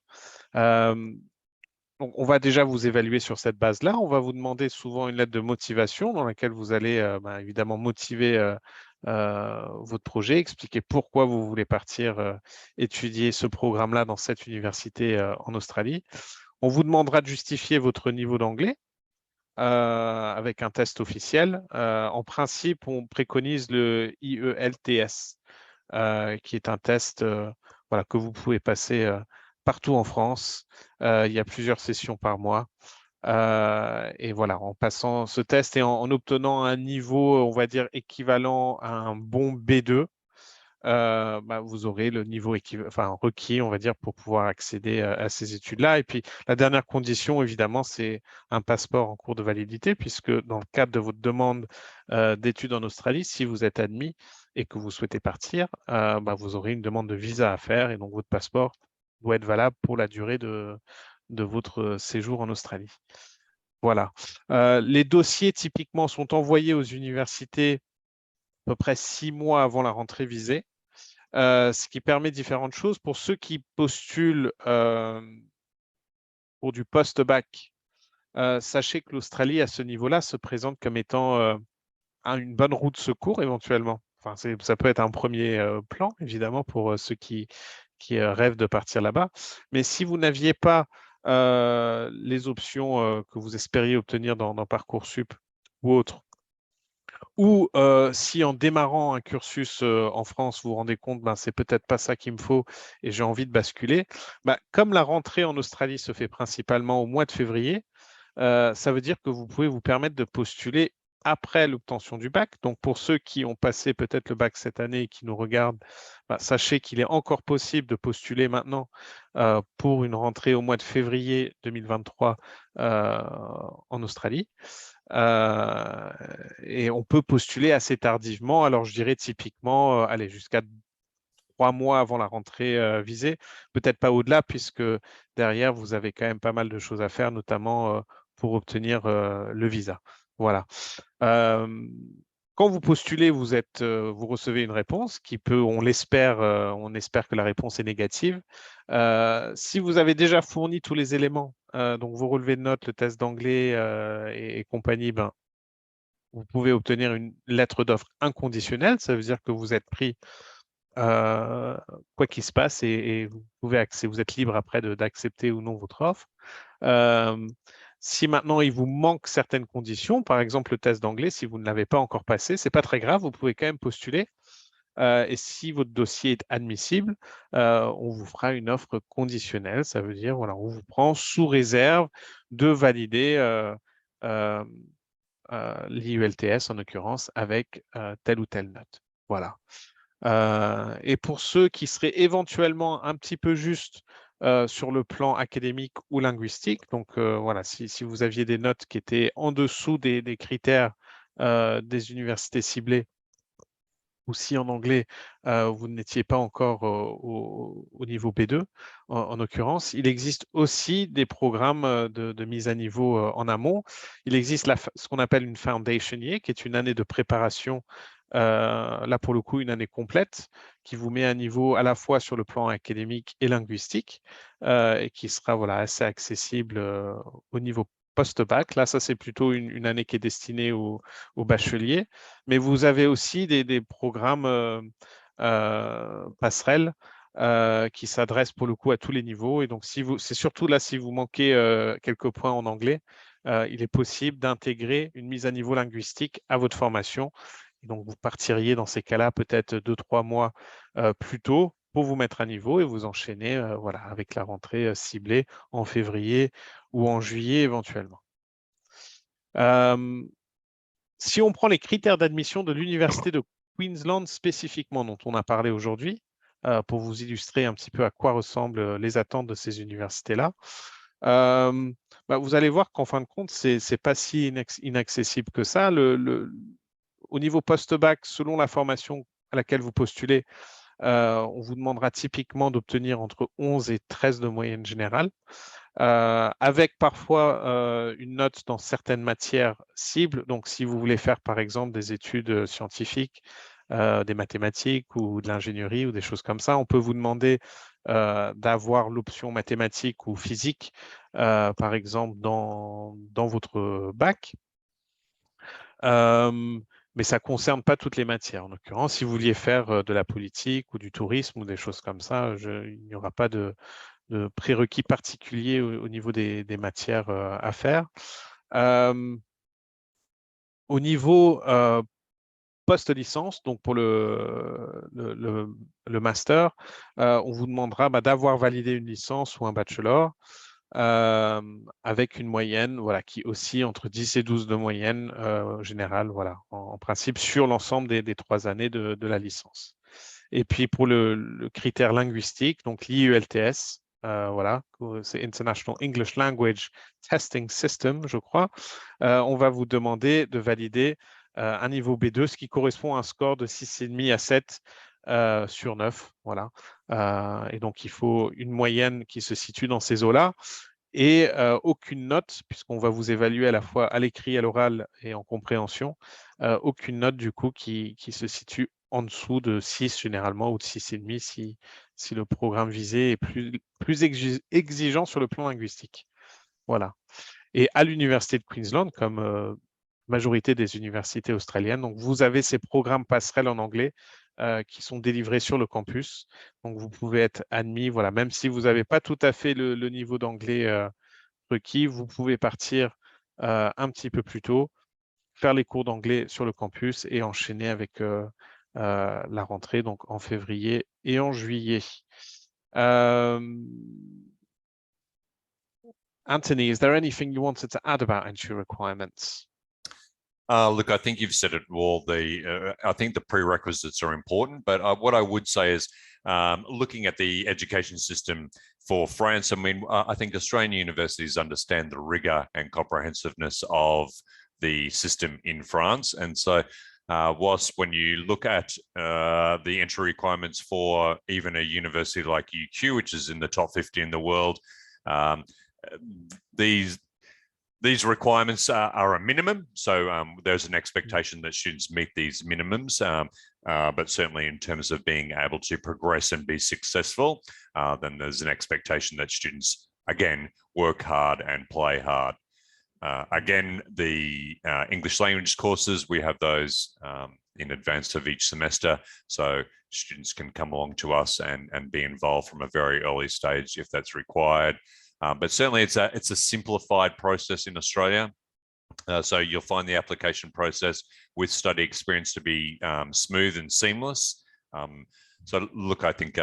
Speaker 1: Donc, on va déjà vous évaluer sur cette base-là. On va vous demander souvent une lettre de motivation dans laquelle vous allez évidemment motiver votre projet, expliquer pourquoi vous voulez partir étudier ce programme-là dans cette université en Australie. On vous demandera de justifier votre niveau d'anglais avec un test officiel. En principe, on préconise le IELTS, qui est un test que vous pouvez passer partout en France. Il y a plusieurs sessions par mois. Et voilà, en passant ce test et en obtenant un niveau, on va dire, équivalent à un bon B2, vous aurez le niveau requis, on va dire, pour pouvoir accéder à ces études-là. Et puis, la dernière condition, évidemment, c'est un passeport en cours de validité, puisque dans le cadre de votre demande d'études en Australie, si vous êtes admis et que vous souhaitez partir, vous aurez une demande de visa à faire et donc votre passeport doit être valable pour la durée de votre séjour en Australie. Voilà. Les dossiers, typiquement, sont envoyés aux universités à peu près 6 mois avant la rentrée visée. Ce qui permet différentes choses. Pour ceux qui postulent pour du post-bac, sachez que l'Australie, à ce niveau-là, se présente comme étant une bonne roue de secours éventuellement. Enfin, ça peut être un premier plan, évidemment, pour ceux qui rêvent de partir là-bas. Mais si vous n'aviez pas les options que vous espériez obtenir dans Parcoursup ou autre, ou si en démarrant un cursus en France, vous vous rendez compte, c'est peut-être pas ça qu'il me faut et j'ai envie de basculer, comme la rentrée en Australie se fait principalement au mois de février, ça veut dire que vous pouvez vous permettre de postuler après l'obtention du bac. Donc, pour ceux qui ont passé peut-être le bac cette année et qui nous regardent, sachez qu'il est encore possible de postuler maintenant pour une rentrée au mois de février 2023 en Australie. Et on peut postuler assez tardivement. Alors, je dirais typiquement, jusqu'à 3 mois avant la rentrée visée, peut-être pas au-delà, puisque derrière, vous avez quand même pas mal de choses à faire, notamment pour obtenir le visa. Voilà. Quand vous postulez, vous recevez une réponse qui peut, on espère que la réponse est négative. Si vous avez déjà fourni tous les éléments, donc vos relevés de notes, le test d'anglais et compagnie, vous pouvez obtenir une lettre d'offre inconditionnelle. Ça veut dire que vous êtes pris quoi qu'il se passe et vous êtes libre après d'accepter ou non votre offre. Si maintenant il vous manque certaines conditions, par exemple le test d'anglais, si vous ne l'avez pas encore passé, c'est pas très grave, vous pouvez quand même postuler. Et si votre dossier est admissible, on vous fera une offre conditionnelle. Ça veut dire, voilà, on vous prend sous réserve de valider l'IULTS en l'occurrence avec telle ou telle note. Voilà. Et pour ceux qui seraient éventuellement un petit peu justes sur le plan académique ou linguistique, donc voilà, si vous aviez des notes qui étaient en dessous des critères des universités ciblées, ou si en anglais, vous n'étiez pas encore au niveau B2, en l'occurrence, il existe aussi des programmes de mise à niveau en amont. Il existe ce qu'on appelle une Foundation Year, qui est une année de préparation, là pour le coup, une année complète, qui vous met à niveau à la fois sur le plan académique et linguistique, et qui sera assez accessible au niveau post-bac. Là, ça, c'est plutôt une année qui est destinée aux bacheliers. Mais vous avez aussi des programmes passerelles qui s'adressent pour le coup à tous les niveaux. Et donc, c'est surtout là, si vous manquez quelques points en anglais, il est possible d'intégrer une mise à niveau linguistique à votre formation. Et donc, vous partiriez dans ces cas-là peut-être 2-3 mois plus tôt pour vous mettre à niveau et vous enchaîner avec la rentrée ciblée en février ou en juillet éventuellement. Si on prend les critères d'admission de l'Université de Queensland spécifiquement, dont on a parlé aujourd'hui, pour vous illustrer un petit peu à quoi ressemblent les attentes de ces universités-là, vous allez voir qu'en fin de compte, ce n'est pas si inaccessible que ça. Au niveau post-bac, selon la formation à laquelle vous postulez, on vous demandera typiquement d'obtenir entre 11 et 13 de moyenne générale. Avec parfois une note dans certaines matières cibles. Donc, si vous voulez faire, par exemple, des études scientifiques, des mathématiques ou de l'ingénierie ou des choses comme ça, on peut vous demander d'avoir l'option mathématiques ou physique, par exemple, dans votre bac. Mais ça ne concerne pas toutes les matières. En l'occurrence, si vous vouliez faire de la politique ou du tourisme ou des choses comme ça, il n'y aura pas de prérequis particuliers au niveau des matières à faire. Au niveau post-licence, donc pour le master, on vous demandera d'avoir validé une licence ou un bachelor. avec une moyenne voilà, qui oscille entre 10 et 12 de moyenne générale, voilà, en principe sur l'ensemble des 3 années de la licence. Et puis pour le critère linguistique, donc l'IELTS, voilà, c'est International English Language Testing System, je crois, on va vous demander de valider un niveau B2, ce qui correspond à un score de 6,5 à 7 sur 9. Voilà. Et donc, il faut une moyenne qui se situe dans ces eaux-là et aucune note, puisqu'on va vous évaluer à la fois à l'écrit, à l'oral et en compréhension, aucune note du coup qui se situe en dessous de 6 généralement ou de 6,5 si le programme visé est plus exigeant sur le plan linguistique. Voilà. Et à l'Université de Queensland, comme majorité des universités australiennes, donc vous avez ces programmes passerelles en anglais qui sont délivrés sur le campus. Donc vous pouvez être admis, voilà, même si vous n'avez pas tout à fait le niveau d'anglais requis, vous pouvez partir un petit peu plus tôt, faire les cours d'anglais sur le campus et enchaîner avec la rentrée, donc en février et en juillet. Anthony, is there anything you wanted to add about entry requirements?
Speaker 2: Look, I think you've said it all. I think the prerequisites are important, but what I would say is looking at the education system for France, I mean, I think Australian universities understand the rigor and comprehensiveness of the system in France. And so whilst when you look at the entry requirements for even a university like UQ, which is in the top 50 in the world, these requirements are a minimum, so there's an expectation that students meet these minimums, but certainly in terms of being able to progress and be successful, then there's an expectation that students, again, work hard and play hard. Again, the English language courses, we have those in advance of each semester, so students can come along to us and be involved from a very early stage if that's required. But certainly it's a simplified process in Australia. So you'll find the application process with study experience to be smooth and seamless. So look, I think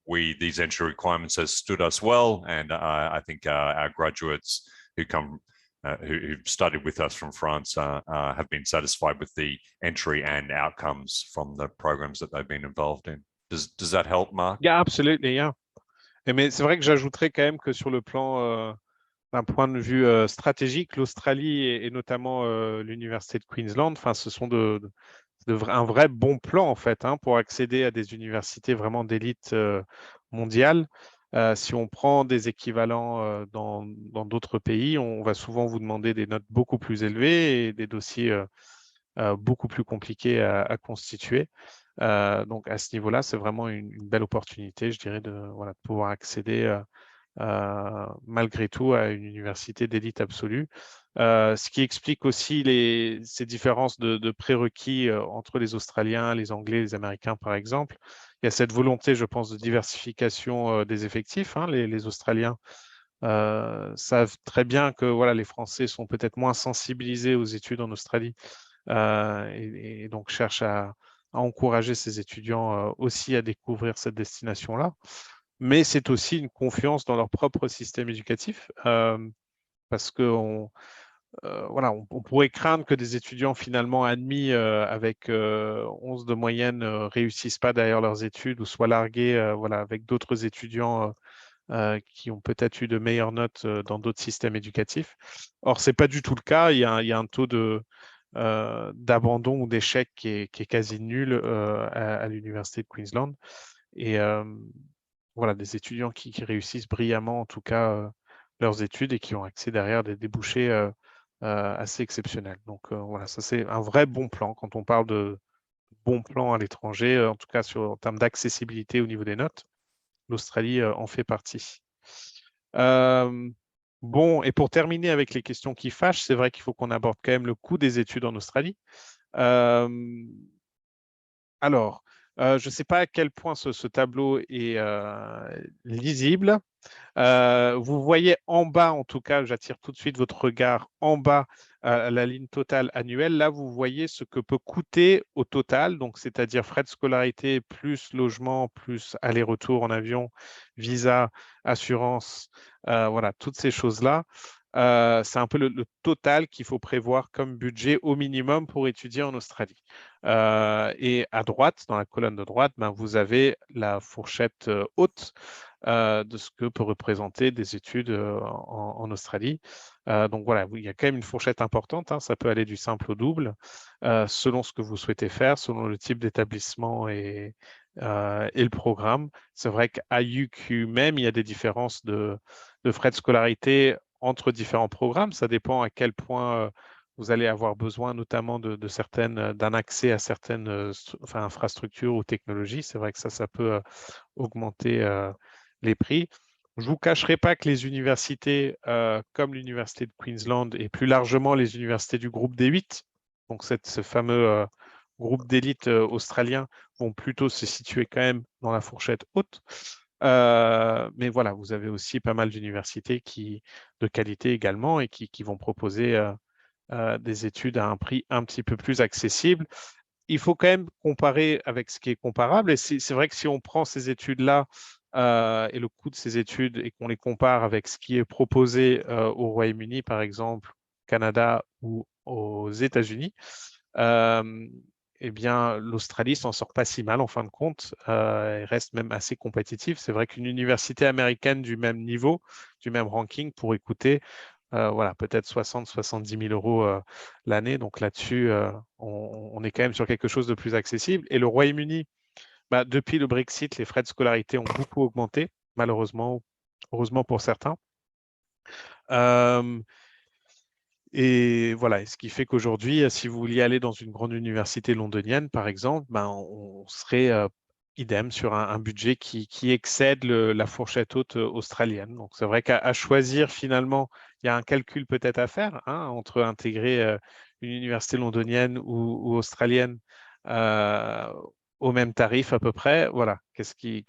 Speaker 2: these entry requirements has stood us well, and I think our graduates who've studied with us from France have been satisfied with the entry and outcomes from the programs that they've been involved in. Does that help, Mark?
Speaker 1: Yeah, absolutely, yeah. Mais c'est vrai que j'ajouterais quand même que sur le plan d'un point de vue stratégique, l'Australie et notamment l'Université de Queensland, ce sont un vrai bon plan en fait pour accéder à des universités vraiment d'élite mondiale. Si on prend des équivalents dans d'autres pays, on va souvent vous demander des notes beaucoup plus élevées et des dossiers beaucoup plus compliqués à constituer. Donc à ce niveau-là, c'est vraiment une belle opportunité, je dirais, de pouvoir accéder malgré tout à une université d'élite absolue. Ce qui explique aussi ces différences de prérequis entre les Australiens, les Anglais, les Américains, par exemple. Il y a cette volonté, je pense, de diversification des effectifs. Les Australiens savent très bien que les Français sont peut-être moins sensibilisés aux études en Australie et donc cherchent à encourager ces étudiants aussi à découvrir cette destination-là. Mais c'est aussi une confiance dans leur propre système éducatif parce qu'on on pourrait craindre que des étudiants finalement admis avec 11 de moyenne réussissent pas derrière leurs études ou soient largués avec d'autres étudiants qui ont peut-être eu de meilleures notes dans d'autres systèmes éducatifs. Or, ce n'est pas du tout le cas. Il y a un taux d'abandon ou d'échec qui est quasi nul à l'Université de Queensland. Et des étudiants qui réussissent brillamment, en tout cas, leurs études et qui ont accès derrière des débouchés assez exceptionnels. Donc, ça, c'est un vrai bon plan quand on parle de bon plan à l'étranger, en tout cas en termes d'accessibilité au niveau des notes. L'Australie en fait partie. Bon, et pour terminer avec les questions qui fâchent, c'est vrai qu'il faut qu'on aborde quand même le coût des études en Australie. Alors, Je ne sais pas à quel point ce tableau est lisible. Vous voyez en bas, en tout cas, j'attire tout de suite votre regard en bas à la ligne totale annuelle. Là, vous voyez ce que peut coûter au total, donc c'est-à-dire frais de scolarité, plus logement, plus aller-retour en avion, visa, assurance, voilà, toutes ces choses-là. C'est un peu le total qu'il faut prévoir comme budget au minimum pour étudier en Australie. Et à droite, dans la colonne de droite, ben, vous avez la fourchette haute de ce que peut représenter des études en Australie. Donc voilà, il y a quand même une fourchette importante, hein, ça peut aller du simple au double, selon ce que vous souhaitez faire, selon le type d'établissement et le programme. C'est vrai qu'à UQ même, il y a des différences de frais de scolarité entre différents programmes. Ça dépend à quel point vous allez avoir besoin notamment d'un accès à certaines infrastructures ou technologies. C'est vrai que ça peut augmenter les prix. Je ne vous cacherai pas que les universités comme l'Université de Queensland et plus largement les universités du groupe D8, donc ce fameux groupe d'élite australien, vont plutôt se situer quand même dans la fourchette haute. Mais voilà, vous avez aussi pas mal d'universités de qualité également et qui vont proposer des études à un prix un petit peu plus accessible. Il faut quand même comparer avec ce qui est comparable. Et c'est vrai que si on prend ces études-là et le coût de ces études et qu'on les compare avec ce qui est proposé au Royaume-Uni, par exemple, Canada ou aux États-Unis, eh bien, l'Australie s'en sort pas si mal en fin de compte. Elle reste même assez compétitive. C'est vrai qu'une université américaine du même niveau, du même ranking, pourrait coûter voilà, peut-être 60-70 000 euros l'année. Donc là-dessus, on est quand même sur quelque chose de plus accessible. Et le Royaume-Uni, bah, depuis le Brexit, les frais de scolarité ont beaucoup augmenté, malheureusement, heureusement pour certains. Et voilà, ce qui fait qu'aujourd'hui, si vous vouliez aller dans une grande université londonienne, par exemple, ben, on serait idem sur un budget qui excède la fourchette haute australienne. Donc, c'est vrai qu'à choisir, finalement, il y a un calcul peut-être à faire hein, entre intégrer une université londonienne ou australienne euh, au même tarif à peu près. Voilà, qu'est-ce qui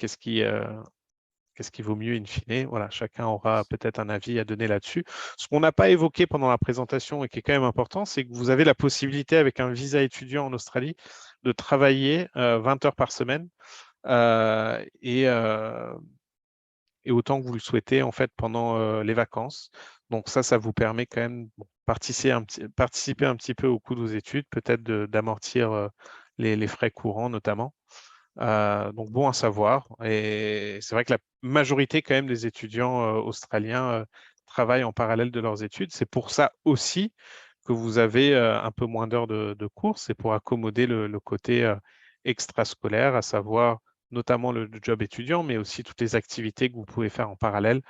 Speaker 1: vaut mieux in fine? Voilà, chacun aura peut-être un avis à donner là-dessus. Ce qu'on n'a pas évoqué pendant la présentation et qui est quand même important, c'est que vous avez la possibilité avec un visa étudiant en Australie de travailler 20 heures par semaine et autant que vous le souhaitez en fait pendant les vacances. Donc ça vous permet quand même de participer un petit peu au coût de vos études, peut-être d'amortir les frais courants notamment. Donc bon à savoir. Et c'est vrai que la majorité quand même des étudiants australiens travaillent en parallèle de leurs études. C'est pour ça aussi que vous avez un peu moins d'heures de cours. C'est pour accommoder le côté extrascolaire, à savoir notamment le job étudiant, mais aussi toutes les activités que vous pouvez faire en parallèle,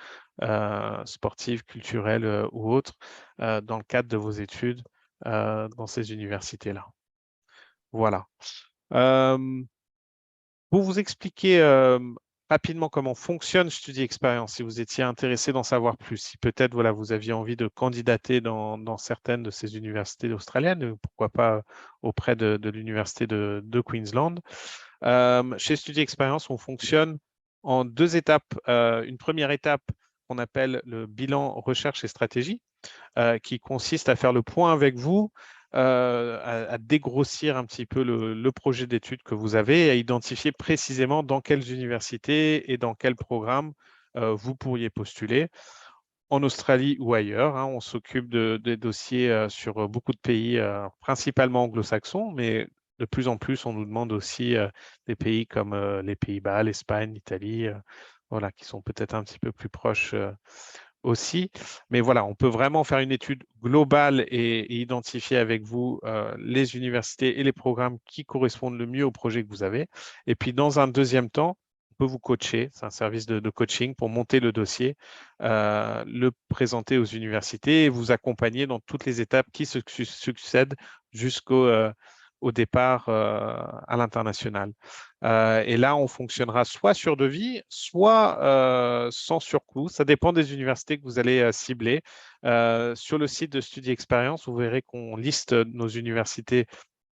Speaker 1: sportives, culturelles ou autres, dans le cadre de vos études dans ces universités-là. Voilà. Pour vous expliquer rapidement comment fonctionne Studi Experience, si vous étiez intéressé d'en savoir plus, si peut-être voilà, vous aviez envie de candidater dans certaines de ces universités australiennes, pourquoi pas auprès de l'université de Queensland. Chez Studi Experience, on fonctionne en deux étapes. Une première étape qu'on appelle le bilan recherche et stratégie, qui consiste à faire le point avec vous, à dégrossir un petit peu le projet d'études que vous avez et à identifier précisément dans quelles universités et dans quels programmes vous pourriez postuler en Australie ou ailleurs. Hein. On s'occupe des dossiers sur beaucoup de pays, principalement anglo-saxons, mais de plus en plus, on nous demande aussi des pays comme les Pays-Bas, l'Espagne, l'Italie, voilà, qui sont peut-être un petit peu plus proches aussi. Mais voilà, on peut vraiment faire une étude globale et identifier avec vous les universités et les programmes qui correspondent le mieux au projet que vous avez. Et puis, dans un deuxième temps, on peut vous coacher. C'est un service de coaching pour monter le dossier, le présenter aux universités et vous accompagner dans toutes les étapes qui se succèdent au départ à l'international. Et là, on fonctionnera soit sur devis, soit sans surcoût. Ça dépend des universités que vous allez cibler. Sur le site de Studi Experience, vous verrez qu'on liste nos universités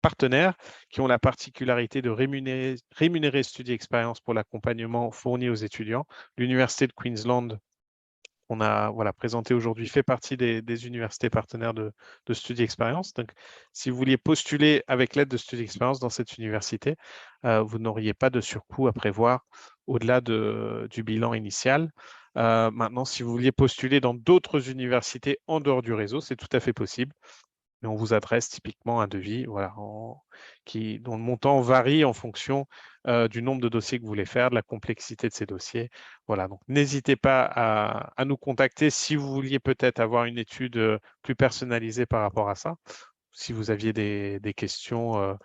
Speaker 1: partenaires qui ont la particularité de rémunérer Study Experience pour l'accompagnement fourni aux étudiants. L'Université de Queensland, on a présenté aujourd'hui, fait partie des universités partenaires de Study Experience. Donc, si vous vouliez postuler avec l'aide de Study Experience dans cette université, vous n'auriez pas de surcoût à prévoir au-delà du bilan initial. Maintenant, si vous vouliez postuler dans d'autres universités en dehors du réseau, c'est tout à fait possible. Mais on vous adresse typiquement un devis dont le montant varie en fonction du nombre de dossiers que vous voulez faire, de la complexité de ces dossiers. Voilà, donc n'hésitez pas à nous contacter si vous vouliez peut-être avoir une étude plus personnalisée par rapport à ça. Si vous aviez des questions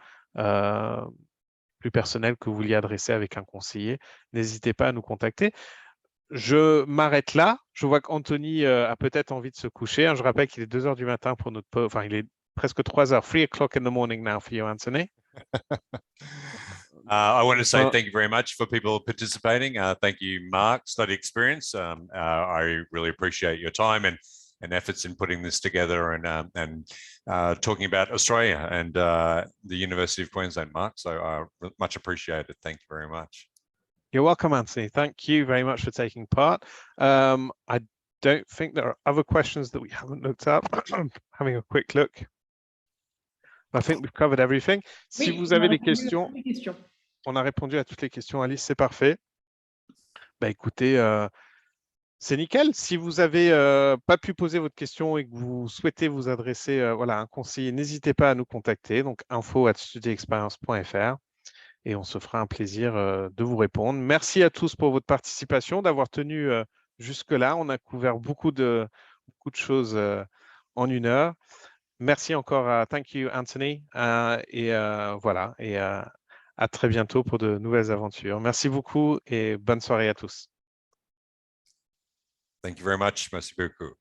Speaker 1: plus personnelles que vous vouliez adresser avec un conseiller, n'hésitez pas à nous contacter. Je m'arrête là. Je vois qu'Anthony a peut-être envie de se coucher. Je rappelle qu'il est 2 heures du matin pour notre pause. Enfin, il est presque 3 heures. 3 o'clock in the morning now for you, Anthony.
Speaker 2: I want to say thank you very much for people participating. Thank you, Mark, Study Experience. I really appreciate your time and efforts in putting this together and talking about Australia and the University of Queensland, Mark. So much appreciated. Thank you very much.
Speaker 1: You're welcome, Anthony. Thank you very much for taking part. I don't think there are other questions that we haven't looked up. Having a quick look. I think we've covered everything. Si vous avez des questions, on a répondu à toutes les questions, Alice, c'est parfait. Bah, écoutez, c'est nickel. Si vous n'avez pas pu poser votre question et que vous souhaitez vous adresser à un conseiller, n'hésitez pas à nous contacter. Donc, info@studyexperience.fr. Et on se fera un plaisir de vous répondre. Merci à tous pour votre participation, d'avoir tenu jusque-là. On a couvert beaucoup de choses en 1 heure. Merci encore. Thank you, Anthony. Et voilà. Et à très bientôt pour de nouvelles aventures. Merci beaucoup et bonne soirée à tous.
Speaker 2: Thank you very much. Merci beaucoup.